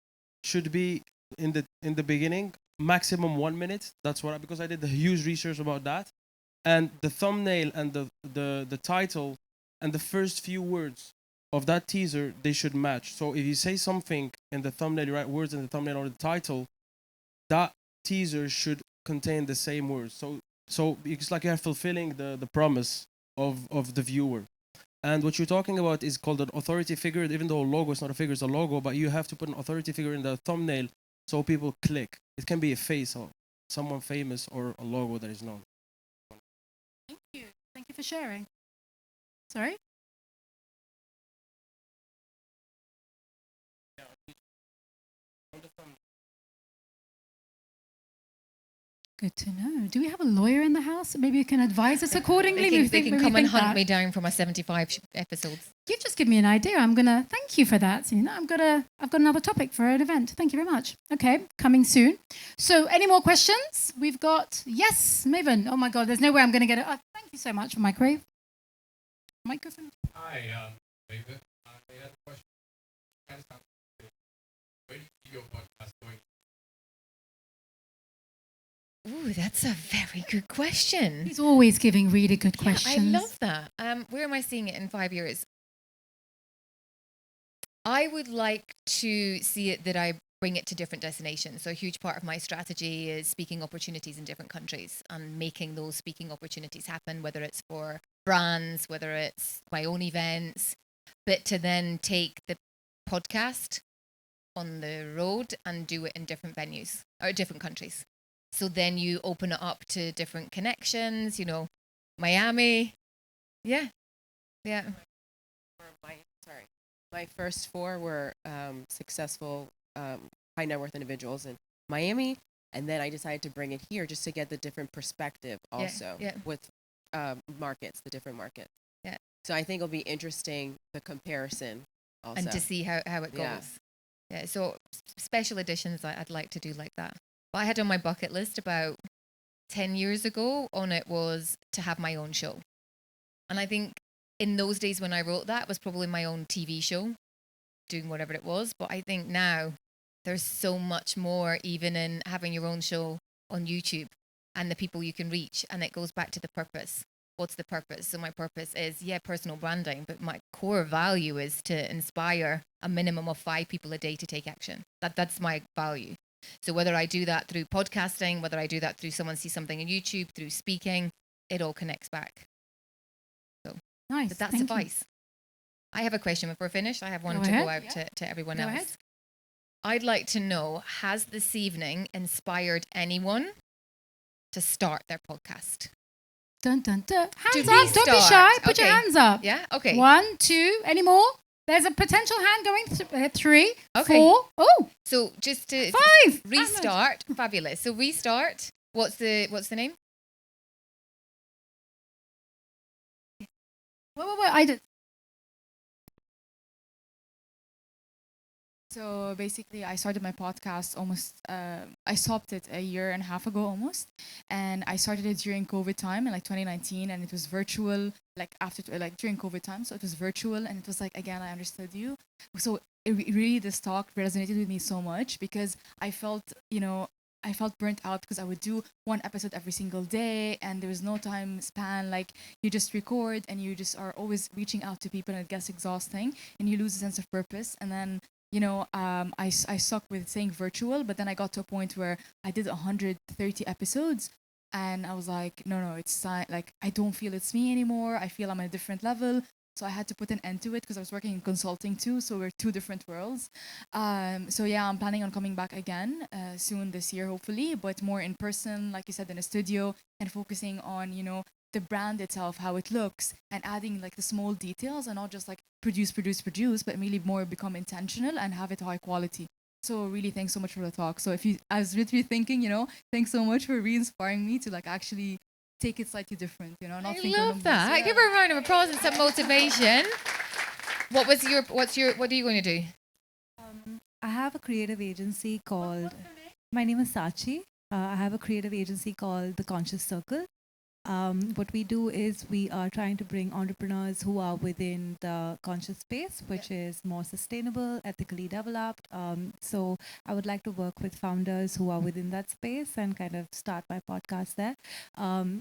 should be in the beginning, maximum 1 minute. That's what because I did the huge research about that. And the thumbnail and the title and the first few words of that teaser, they should match. So if you say something in the thumbnail, you write words in the thumbnail or the title, that teaser should contain the same words. So it's like you're fulfilling the promise of the viewer. And what you're talking about is called an authority figure, even though logo is not a figure, it's a logo, but you have to put an authority figure in the thumbnail so people click. It can be a face or someone famous or a logo that is known. Thank you for sharing. Sorry? Good to know. Do we have a lawyer in the house? Maybe you can advise us accordingly. They can come and hunt me down for my 75 episodes. You've just given me an idea. I'm gonna thank you for that. You know, I've got another topic for an event. Thank you very much. Okay, coming soon. So, any more questions? We've got yes, Maven. Oh my God, there's no way I'm gonna get it. Oh, thank you so much for microphone. Hi, David. I had a question. Where do you see your podcast going? Ooh, that's a very good question. He's always giving really good Yeah, questions. I love that. Where am I seeing it in 5 years? I would like to see it that I bring it to different destinations. So a huge part of my strategy is speaking opportunities in different countries and making those speaking opportunities happen, whether it's for brands, whether it's my own events, but to then take the podcast on the road and do it in different venues or different countries. So then you open it up to different connections, you know, Miami. Yeah. Yeah. My first 4 were successful high net worth individuals in Miami, and then I decided to bring it here just to get the different perspective also with markets, the different markets. Yeah. So I think it'll be interesting, the comparison also. And to see how it goes. Yeah. Yeah. So special editions I'd like to do like that. What I had on my bucket list about 10 years ago on it was to have my own show. And I think in those days when I wrote that, it was probably my own TV show, doing whatever it was. But I think now there's so much more even in having your own show on YouTube and the people you can reach. And it goes back to the purpose. what's the purpose? So my purpose is, personal branding, but my core value is to inspire a minimum of 5 people a day to take action. That's my value. So whether I do that through podcasting, whether I do that through someone sees something on YouTube, through speaking, it all connects back. So Nice. does that Thank you. suffice? I have a question before we're finished. I have one Go to ahead. go out to everyone Go else. ahead. I'd like to know, has this evening inspired anyone to start their podcast? Dun, dun, dun. Hands To up. Don't be shy. restart. Put your Okay. hands up. Yeah? Okay. 1, 2, any more? There's a potential hand going 3, Okay. 4. Oh, So just to 5. restart. Fabulous. So restart. What's the name? Wait. I did. So basically, I started my podcast almost, I stopped it a year and a half ago almost. And I started it during COVID time in like 2019, and it was virtual, during COVID time. So it was virtual, and it was like, again, I understood you. So really, this talk resonated with me so much because I felt burnt out because I would do one episode every single day and there was no time span. Like you just record and you just are always reaching out to people and it gets exhausting and you lose a sense of purpose. And then, I stuck with saying virtual, but then I got to a point where I did 130 episodes and I was like, no, it's like, I don't feel it's me anymore. I feel I'm at a different level. So I had to put an end to it because I was working in consulting too. So we're 2 different worlds. So yeah, I'm planning on coming back again soon this year, hopefully, but more in person, like you said, in a studio and focusing on, the brand itself, how it looks and adding like the small details and not just like produce, but really more become intentional and have it high quality. So really, thanks so much for the talk. So I was literally thinking, thanks so much for re-inspiring me to like actually take it slightly different, not I think love that. Yeah. Give her a round of applause and some motivation. What are you going to do? I have a creative agency called, my name is Sachi. I have a creative agency called The Conscious Circle. What we do is we are trying to bring entrepreneurs who are within the conscious space, which is more sustainable, ethically developed. So I would like to work with founders who are within that space and kind of start my podcast there.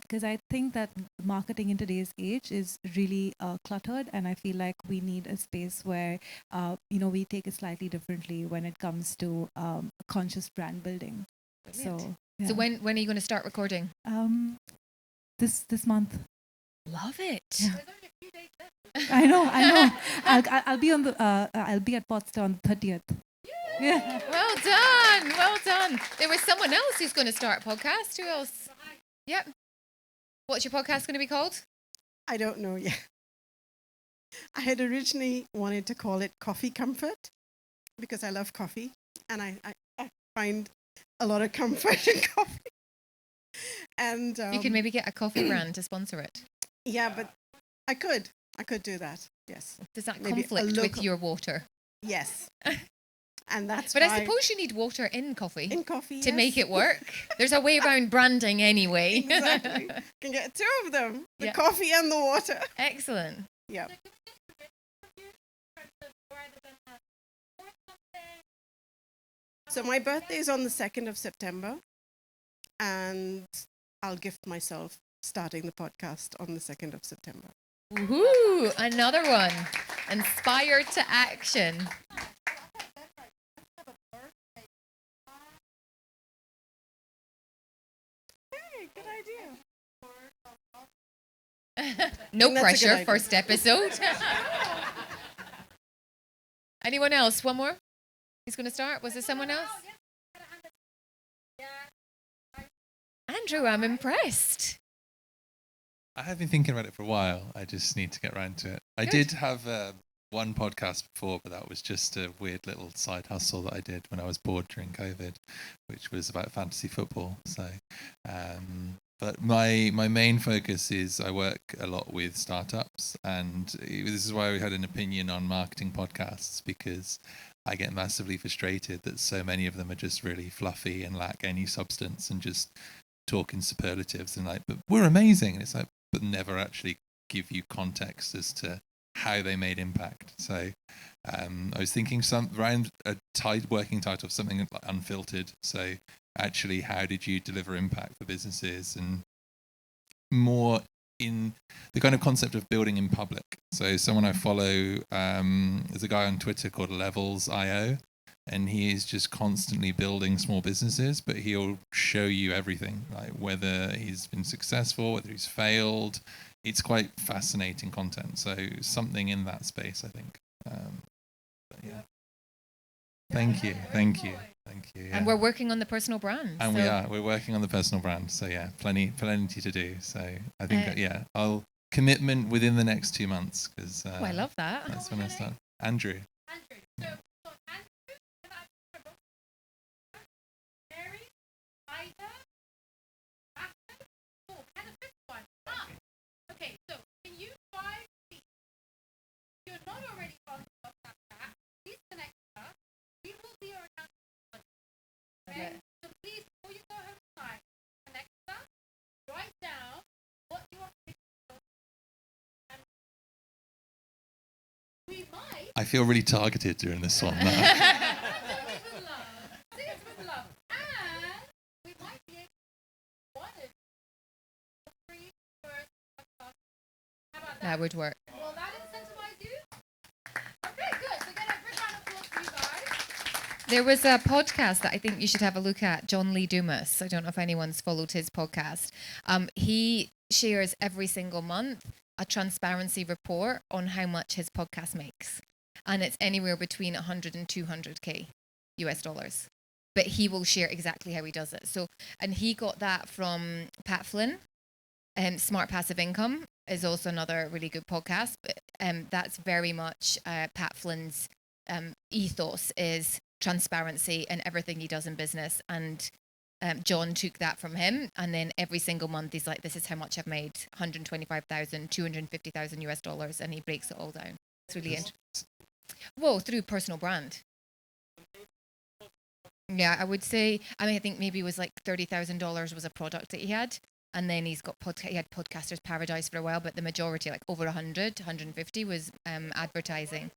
Because I think that marketing in today's age is really cluttered, and I feel like we need a space where, we take it slightly differently when it comes to conscious brand building. Brilliant. So, yeah. So when are you going to start recording? This month. Love it. Yeah. I know. I'll be on the. I'll be at Potsdam on the 30th. Yeah. Well done. There was someone else who's going to start a podcast. Who else? Yep. What's your podcast going to be called? I don't know yet. I had originally wanted to call it Coffee Comfort because I love coffee and I find a lot of comfort in coffee. And You can maybe get a coffee brand to sponsor it. yeah, but I could do that. Yes. Does that Maybe a conflict with local- your water? Yes. And that's But I why suppose you need water in coffee in coffee to yes. make it work. There's a way around branding anyway. Exactly. Can get 2 of them: the Yeah. coffee and the water. Excellent. Yeah. So my birthday is on the 2nd of September, and I'll gift myself starting the podcast on the 2nd of September. Woohoo! Another one. Inspired to action. Hey, good idea. No That's a good pressure, idea. first episode. Anyone else? One more? Who's going to start? Was there someone else? Andrew, I'm impressed. I have been thinking about it for a while. I just need to get around to it. I Good. did have one podcast before, but that was just a weird little side hustle that I did when I was bored during COVID, which was about fantasy football. So, but my main focus is I work a lot with startups, and this is why we had an opinion on marketing podcasts, because I get massively frustrated that so many of them are just really fluffy and lack any substance and just talk in superlatives and like, but we're amazing. And it's like, but never actually give you context as to how they made impact. So I was thinking around a working title of something like Unfiltered. So actually, how did you deliver impact for businesses, and more in the kind of concept of building in public. So someone I follow is a guy on Twitter called Levels.io, and he is just constantly building small businesses, but he'll show you everything, like whether he's been successful, whether he's failed. It's quite fascinating content. So something in that space, I think. Yeah. Thank you. Yeah. And we're working on the personal brand. And we're working on the personal brand. So yeah, plenty to do. So I think I'll commitment within the next 2 months, because I love that. That's when I start. Andrew. Okay, so can you try you're not already on the WhatsApp chat, please connect with us. We will be around. Okay? So please, before you go home tonight, connect with us, write down what you want to do. And we might. I feel really targeted during this one now. See us with love. And we might be able to one it for free first podcast. How about that? That would work. Will that incentivize you? Okay, good. So get a big round of applause for you guys. There was a podcast that I think you should have a look at, John Lee Dumas. I don't know if anyone's followed his podcast. He shares every single month a transparency report on how much his podcast makes. And it's anywhere between 100 and 200K US dollars. But he will share exactly how he does it. So, and he got that from Pat Flynn. Smart Passive Income is also another really good podcast. But, that's very much Pat Flynn's ethos is transparency in everything he does in business. And John took that from him. And then every single month he's like, this is how much I've made, 125,000, 250,000 US dollars. And he breaks it all down. It's really interesting. Well, through personal brand. Yeah, I would say, I think maybe it was like $30,000 was a product that he had. And then he had Podcaster's Paradise for a while, but the majority, like over 100, 150 was advertising.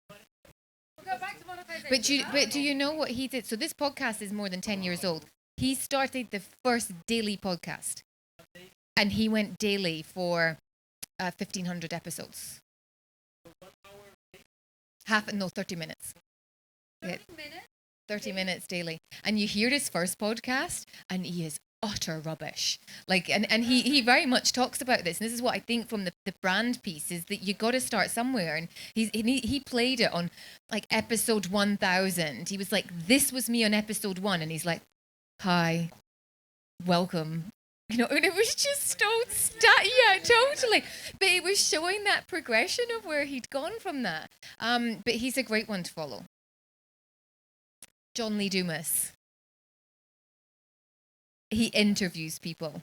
We'll go back to monetization. But do you know what he did? So this podcast is more than 10 years old. He started the first daily podcast. And he went daily for 1,500 episodes. 30 minutes. 30 minutes? 30 minutes daily. And you hear his first podcast and he is utter rubbish. Like, and he very much talks about this. And this is what I think from the brand piece is that you got to start somewhere. And he played it on like episode 1000. He was like, this was me on episode 1. And he's like, hi, welcome. You know, and it was just so yeah, totally. But it was showing that progression of where he'd gone from that. But he's a great one to follow. John Lee Dumas. He interviews people.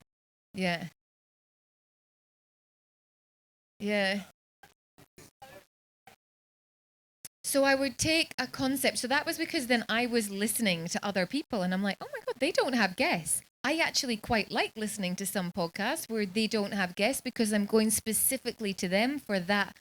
Yeah. Yeah. So I would take a concept. So that was because then I was listening to other people and I'm like, oh my God, they don't have guests. I actually quite like listening to some podcasts where they don't have guests because I'm going specifically to them for that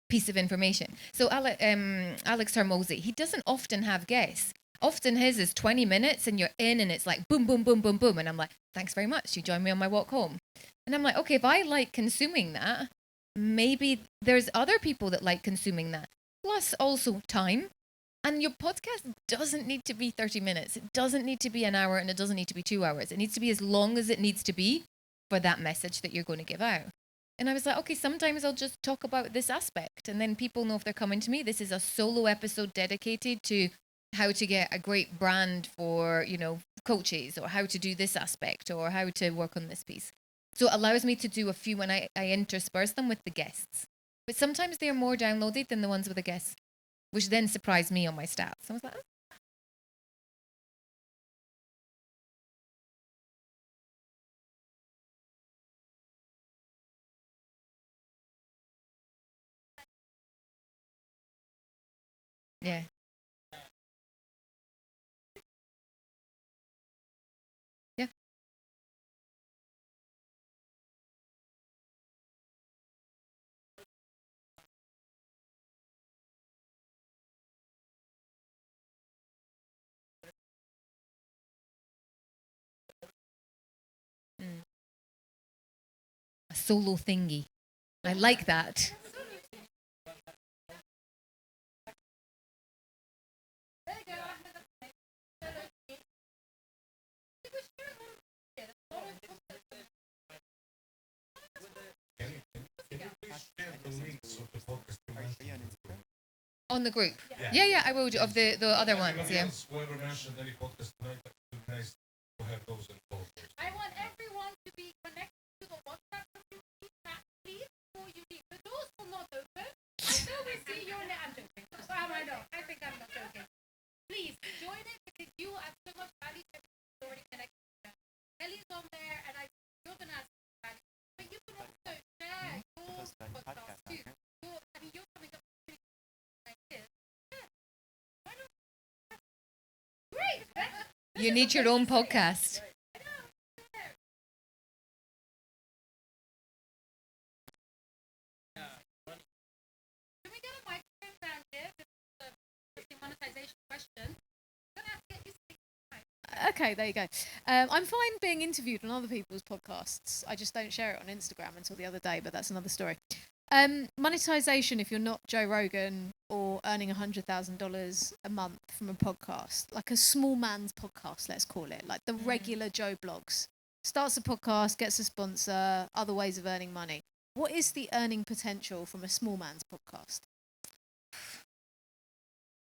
piece of information. So Alex Hormozy, he doesn't often have guests. Often his is 20 minutes and you're in and it's like boom, boom, boom, boom, boom. And I'm like, thanks very much. You join me on my walk home. And I'm like, okay, if I like consuming that, maybe there's other people that like consuming that. Plus also time. And your podcast doesn't need to be 30 minutes. It doesn't need to be an hour and it doesn't need to be 2 hours. It needs to be as long as it needs to be for that message that you're going to give out. And I was like, okay, sometimes I'll just talk about this aspect. And then people know if they're coming to me, this is a solo episode dedicated to how to get a great brand for, coaches, or how to do this aspect, or how to work on this piece. So it allows me to do a few when I intersperse them with the guests. But sometimes they are more downloaded than the ones with the guests, which then surprised me on my stats. I was like, oh. Yeah. Yeah. solo thingy. I like that. On the group. Yeah, I will do of the other ones, yeah. Whoever mentioned any podcast tonight, it would be nice to have those involved. I want everyone to be connected to the WhatsApp community chat, please, before you leave. The doors will not open until we see your name. I'm joking. I know. I think I'm not joking. Please join it because you add so much value to everyone who's already connected to them. Kelly's on there, and you're going to add some value. But you can also share your podcast too. You're coming up with like this. Yeah. Why not? Great. You need your own podcast. Can we get a microphone down here? This is the monetization question. I'm going to have to get you to Okay, there you go. I'm fine being interviewed on other people's podcasts. I just don't share it on Instagram until the other day, but that's another story. Monetization, if you're not Joe Rogan or earning $100,000 a month from a podcast, like a small man's podcast, let's call it, like the regular Joe blogs. Starts a podcast, gets a sponsor, other ways of earning money. What is the earning potential from a small man's podcast?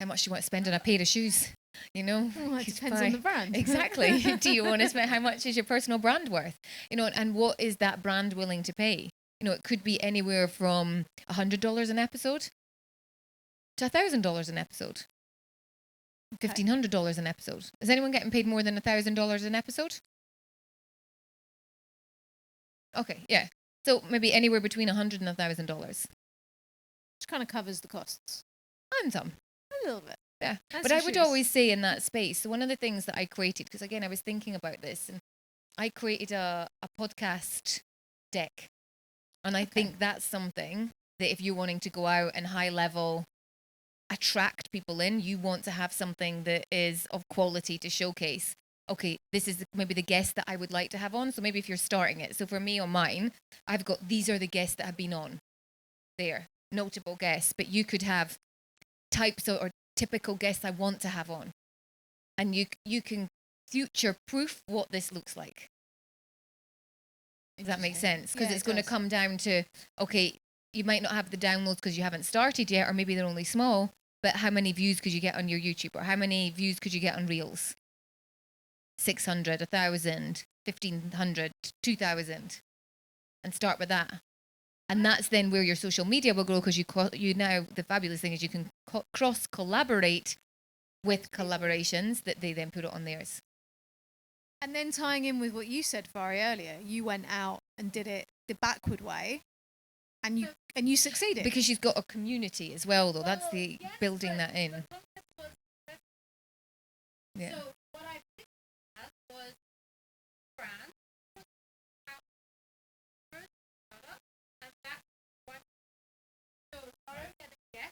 How much do you want to spend on a pair of shoes? You know, Well, it depends on the brand. Exactly. Do you want to spend, how much is your personal brand worth? You know, and what is that brand willing to pay? You know, it could be anywhere from $100 an episode to $1,000 an episode, $1,500 an episode. Is anyone getting paid more than $1,000 an episode? Okay, yeah. So maybe anywhere between $100 and $1,000. Which kind of covers the costs. And some. A little bit. Yeah, That's but I your would shoes. always say in that space, so one of the things that I created, because again, I was thinking about this, and I created a podcast deck. And I think that's something that if you're wanting to go out and high level attract people in, you want to have something that is of quality to showcase. Okay, this is maybe the guest that I would like to have on. So maybe if you're starting it. So for me on mine, I've got, these are the guests that have been on there, notable guests, but you could have types or typical guests I want to have on. And you can future proof what this looks like. Does that make sense? Because it's going to come down to, okay, you might not have the downloads because you haven't started yet, or maybe they're only small, but how many views could you get on your YouTube? Or how many views could you get on Reels? 600, 1,000, 1,500, 2,000. And start with that. And that's then where your social media will grow, because you now, the fabulous thing is you can cross-collaborate with collaborations that they then put it on theirs. And then tying in with what you said, Fari, earlier, you went out and did it the backward way, and you succeeded. Because you've got a community as well, though. That's the building that in. Yeah. So what I did was brand, and that's one. So Laura get a guest.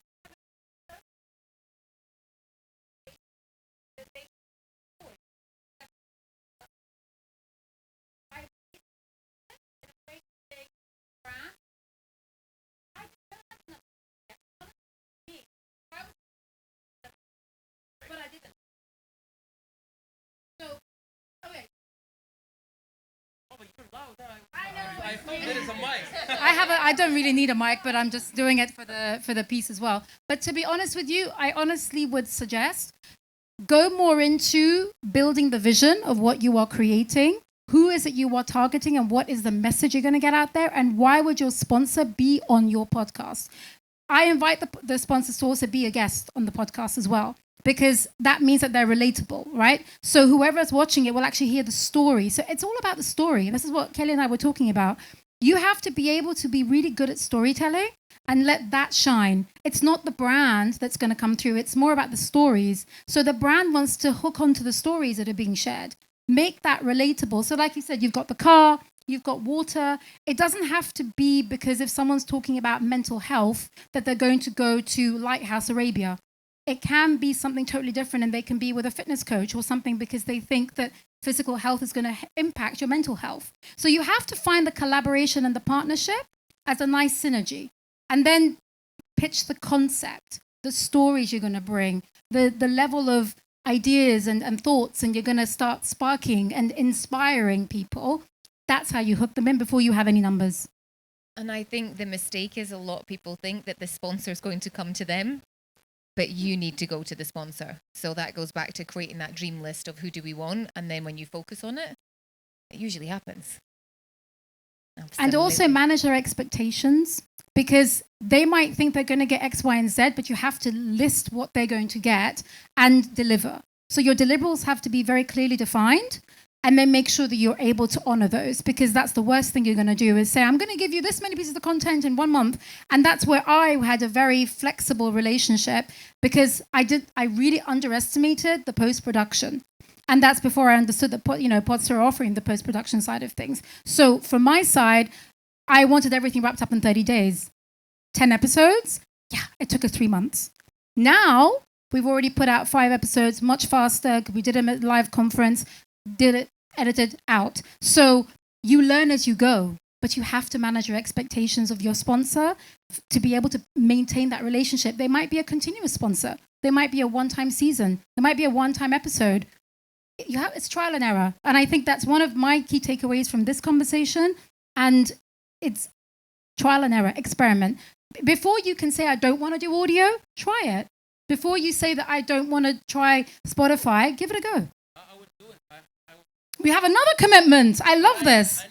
But I didn't. So, okay. Oh, but you're loud. I know. I thought there is a mic. I don't really need a mic, but I'm just doing it for the piece as well. But to be honest with you, I honestly would suggest go more into building the vision of what you are creating. Who is it you are targeting, and what is the message you're going to get out there, and why would your sponsor be on your podcast? I invite the sponsors to also be a guest on the podcast as well, because that means that they're relatable, right? So whoever's watching it will actually hear the story. So it's all about the story. And this is what Kelly and I were talking about. You have to be able to be really good at storytelling and let that shine. It's not the brand that's going to come through. It's more about the stories. So the brand wants to hook onto the stories that are being shared. Make that relatable. So like you said, you've got the car, you've got water. It doesn't have to be because if someone's talking about mental health that they're going to go to Lighthouse Arabia. it can be something totally different, and they can be with a fitness coach or something because they think that physical health is going to impact your mental health. So you have to find the collaboration and the partnership as a nice synergy, and then pitch the concept, the stories you're going to bring, the level of ideas and thoughts, and you're going to start sparking and inspiring people. That's how you hook them in before you have any numbers. And I think the mistake is a lot of people think that the sponsor is going to come to them, but you need to go to the sponsor. So that goes back to creating that dream list of who do we want, and then when you focus on it, it usually happens. And also manage their expectations, because they might think they're going to get X, Y, and Z, but you have to list what they're going to get and deliver. So your deliverables have to be very clearly defined, and then make sure that you're able to honor those, because that's the worst thing you're going to do is say, I'm going to give you this many pieces of content in 1 month. And that's where I had a very flexible relationship, because I really underestimated the post-production. And that's before I understood that, Pods are offering the post-production side of things. So from my side, I wanted everything wrapped up in 30 days. 10 episodes? Yeah, it took us 3 months. Now, we've already put out 5 episodes much faster. We did a live conference, did it, edited out. So you learn as you go, but you have to manage your expectations of your sponsor to be able to maintain that relationship. They might be a continuous sponsor. They might be a one-time season. There might be a one-time episode. It's trial and error. And I think that's one of my key takeaways from this conversation. And it's trial and error, experiment. Before you can say, I don't want to do audio, try it. Before you say that I don't want to try Spotify, give it a go. We have another commitment. I love this.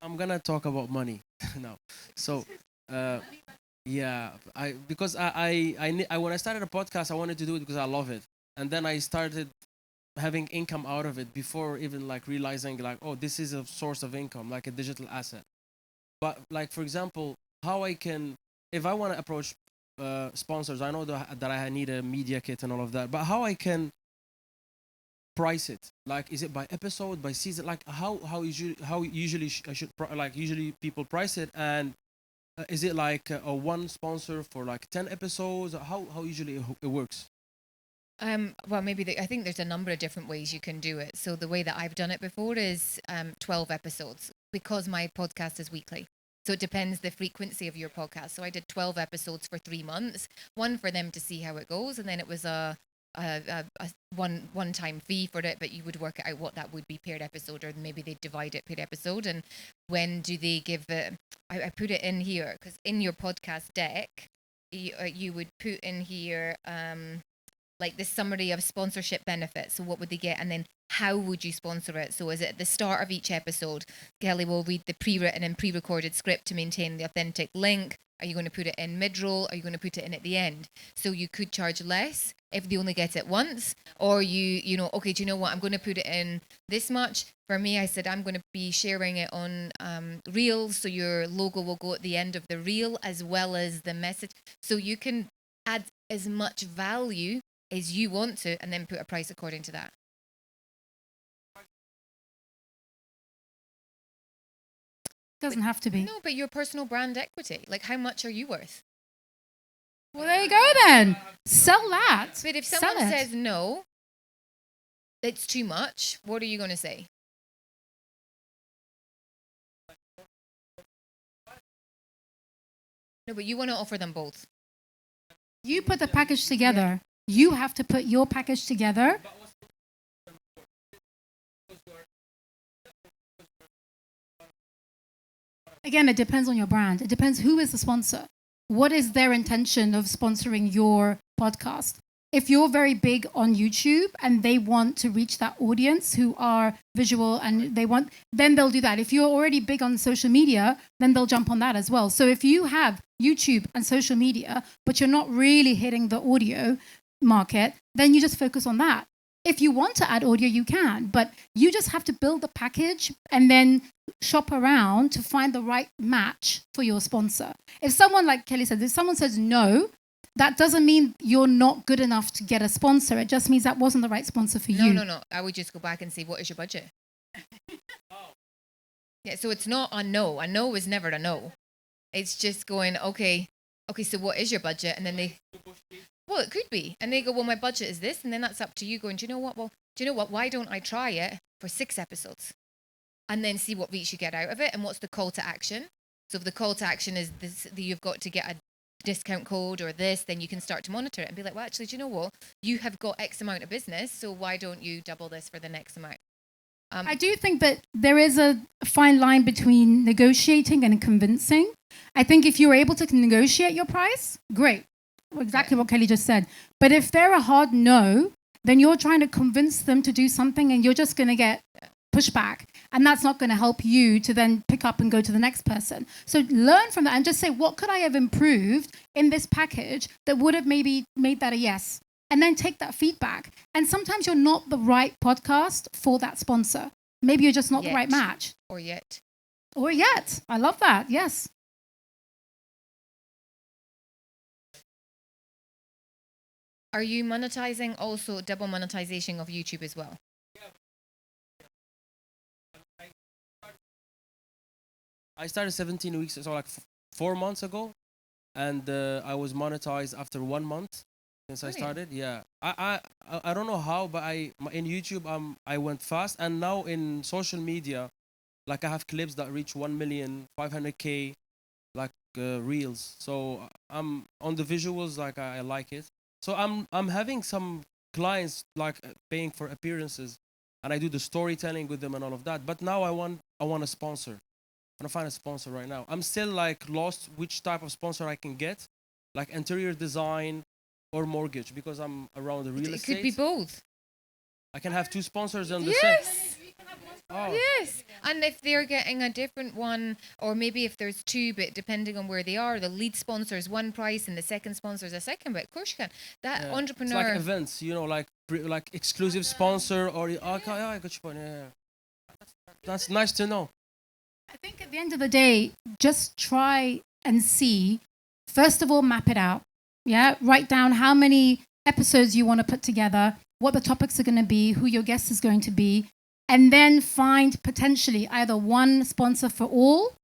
I'm gonna talk about money now. So, yeah, because when I started a podcast, I wanted to do it because I love it, and then I started having income out of it before even like realizing like, oh, this is a source of income, like a digital asset. But like, for example, how I can, if I want to approach sponsors, I know that I need a media kit and all of that, but how I can price it? Like, is it by episode, by season? Like how usually people price it? And is it like a one sponsor for like 10 episodes? How usually it works? Well, maybe I think there's a number of different ways you can do it. So the way that I've done it before is 12 episodes, because my podcast is weekly. So it depends the frequency of your podcast. So I did 12 episodes for 3 months, one for them to see how it goes, and then it was a one-time fee for it, but you would work out what that would be per episode, or maybe they divide it per episode. And when do they give it? I put it in here because in your podcast deck, you would put in here like the summary of sponsorship benefits. So what would they get? And then how would you sponsor it? So is it at the start of each episode, Kelly will read the pre-written and pre-recorded script to maintain the authentic link? Are you going to put it in mid-roll? Are you going to put it in at the end? So you could charge less if they only get it once, or okay, do you know what? I'm going to put it in this much. For me, I said I'm going to be sharing it on Reels, so your logo will go at the end of the reel as well as the message. So you can add as much value as you want to, and then put a price according to that. Doesn't have to be. No, but your personal brand equity, like how much are you worth? Well, there you go then. Sell that. But if someone says no, it's too much, what are you going to say? No, but you want to offer them both. You put the package together. Yeah. You have to put your package together. Again, it depends on your brand. It depends who is the sponsor. What is their intention of sponsoring your podcast? If you're very big on YouTube and they want to reach that audience who are visual and then they'll do that. If you're already big on social media, then they'll jump on that as well. So if you have YouTube and social media, but you're not really hitting the audio market, then you just focus on that. If you want to add audio, you can, but you just have to build the package and then shop around to find the right match for your sponsor. If someone, like Kelly said, if someone says no, that doesn't mean you're not good enough to get a sponsor. It just means that wasn't the right sponsor for you. No. I would just go back and say, what is your budget? Yeah, so it's not a no. A no is never a no. It's just going, okay, so what is your budget? And then well, it could be. And they go, well, my budget is this. And then that's up to you going, do you know what? Well, do you know what? Why don't I try it for 6 episodes and then see what reach you get out of it? And what's the call to action? So if the call to action is this, you've got to get a discount code or this, then you can start to monitor it and be like, well, actually, do you know what? You have got X amount of business. So why don't you double this for the next amount? I do think that there is a fine line between negotiating and convincing. I think if you're able to negotiate your price, great. Exactly what Kelly just said. But if they're a hard no, then you're trying to convince them to do something and you're just going to get pushback. And that's not going to help you to then pick up and go to the next person. So learn from that and just say, what could I have improved in this package that would have maybe made that a yes? And then take that feedback. And sometimes you're not the right podcast for that sponsor. Maybe you're just not the right match. Or yet. I love that. Yes. Are you monetizing also double monetization of YouTube as well? I started 17 weeks, so like 4 months ago, and I was monetized after 1 month since I started. Yeah, I don't know how, but in YouTube I went fast, and now in social media, like I have clips that reach 1 million, 500K, like reels. So I'm on the visuals, like I like it. So I'm having some clients like paying for appearances, and I do the storytelling with them and all of that. But now I want a sponsor. I'm gonna find a sponsor right now. I'm still like lost which type of sponsor I can get, like interior design or mortgage, because I'm around the real estate. It could be both. I can have 2 sponsors on the same. Oh. Yes. And if they're getting a different one, or maybe if there's 2, but depending on where they are, the lead sponsor is one price and the second sponsor is a second. But of course you can. That entrepreneur. It's like events, like exclusive sponsor or okay, yeah, I got your point. Yeah. That's nice to know. I think at the end of the day, just try and see. First of all, map it out. Yeah, write down how many episodes you want to put together, what the topics are going to be, who your guest is going to be, and then find potentially either one sponsor for all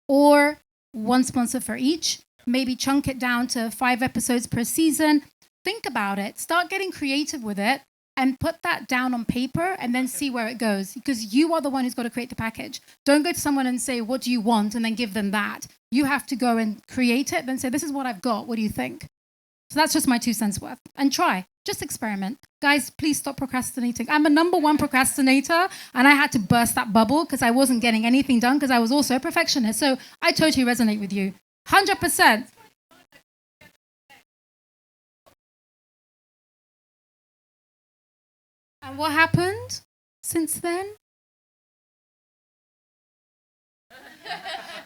or one sponsor for each. Maybe chunk it down to 5 episodes per season. Think about it. Start getting creative with it and put that down on paper and then see where it goes, because you are the one who's got to create the package. Don't go to someone and say, what do you want? And then give them that. You have to go and create it, then say, this is what I've got. What do you think? So that's just my 2 cents worth. And try. Just experiment. Guys, please stop procrastinating. I'm a #1 procrastinator, and I had to burst that bubble because I wasn't getting anything done because I was also a perfectionist. So I totally resonate with you. 100%. And what happened since then?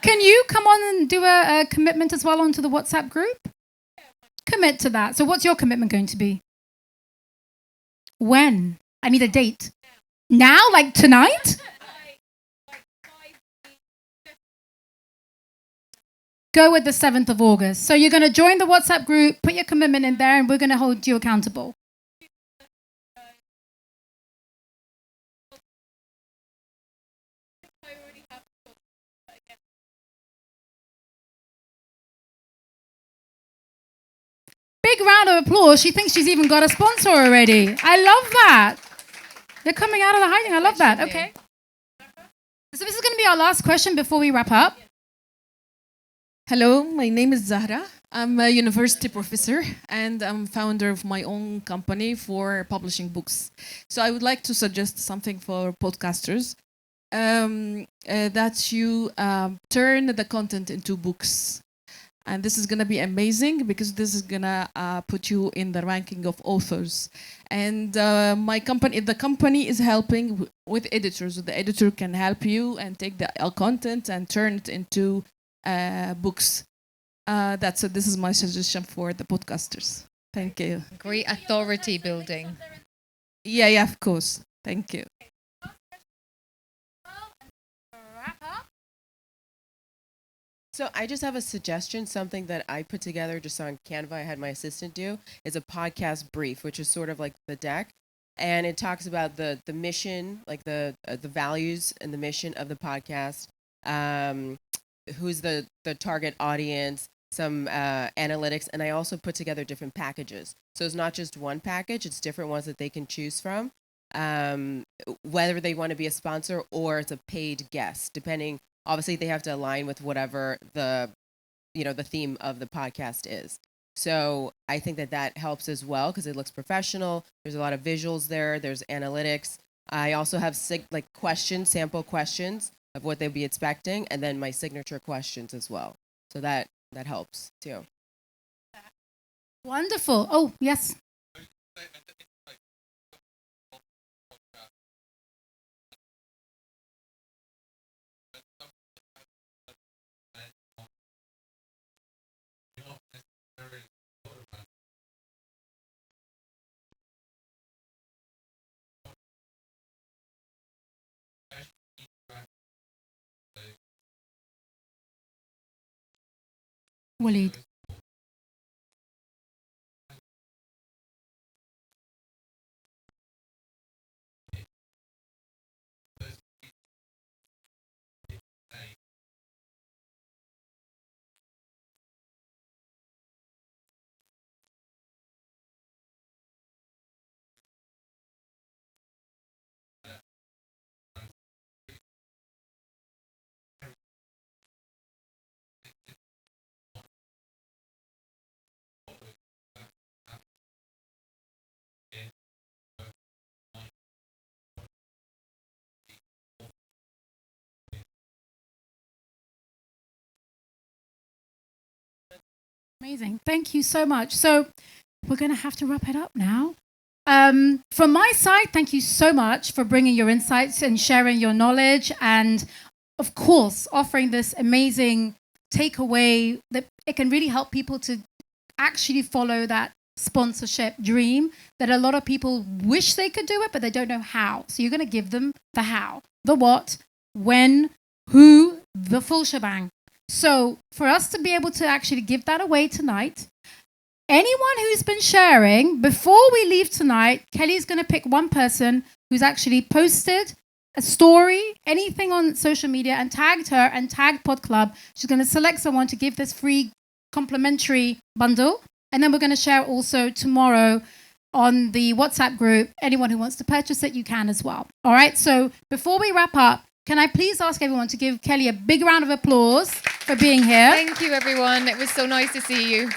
Can you come on and do a commitment as well onto the WhatsApp group? Commit to that. So what's your commitment going to be? When? I need a date. Now? Like tonight? Go with the 7th of August. So you're going to join the WhatsApp group, put your commitment in there, and we're going to hold you accountable. Big round of applause. She thinks she's even got a sponsor already. I love that. They're coming out of the hiding. I love that. Okay. So this is going to be our last question before we wrap up. Hello, my name is Zahra. I'm a university professor and I'm founder of my own company for publishing books. So I would like to suggest something for podcasters, that you turn the content into books. And this is going to be amazing because this is going to put you in the ranking of authors. And the company is helping with editors. The editor can help you and take the content and turn it into books. This is my suggestion for the podcasters. Thank you. Great authority building. Yeah, of course. Thank you. So I just have a suggestion, something that I put together just on Canva. I had my assistant do is a podcast brief, which is sort of like the deck, and it talks about the mission, like the values and the mission of the podcast, who's the target audience, some analytics, and I also put together different packages. So it's not just one package; it's different ones that they can choose from, whether they want to be a sponsor or it's a paid guest. Depending, obviously, they have to align with whatever the theme of the podcast is. So I think that helps as well because it looks professional. There's a lot of visuals there. There's analytics. I also have questions, sample questions of what they'll be expecting, and then my signature questions as well. So that helps too. Wonderful. Oh, yes. Waleed. Amazing. Thank you so much. So we're going to have to wrap it up now. From my side, thank you so much for bringing your insights and sharing your knowledge and, of course, offering this amazing takeaway that it can really help people to actually follow that sponsorship dream that a lot of people wish they could do it, but they don't know how. So you're going to give them the how, the what, when, who, the full shebang. So for us to be able to actually give that away tonight, anyone who's been sharing, before we leave tonight, Kelly's going to pick one person who's actually posted a story, anything on social media, and tagged her and tagged PodClub. She's going to select someone to give this free complimentary bundle. And then we're going to share also tomorrow on the WhatsApp group. Anyone who wants to purchase it, you can as well. All right. So before we wrap up, can I please ask everyone to give Kelly a big round of applause for being here? Thank you, everyone. It was so nice to see you.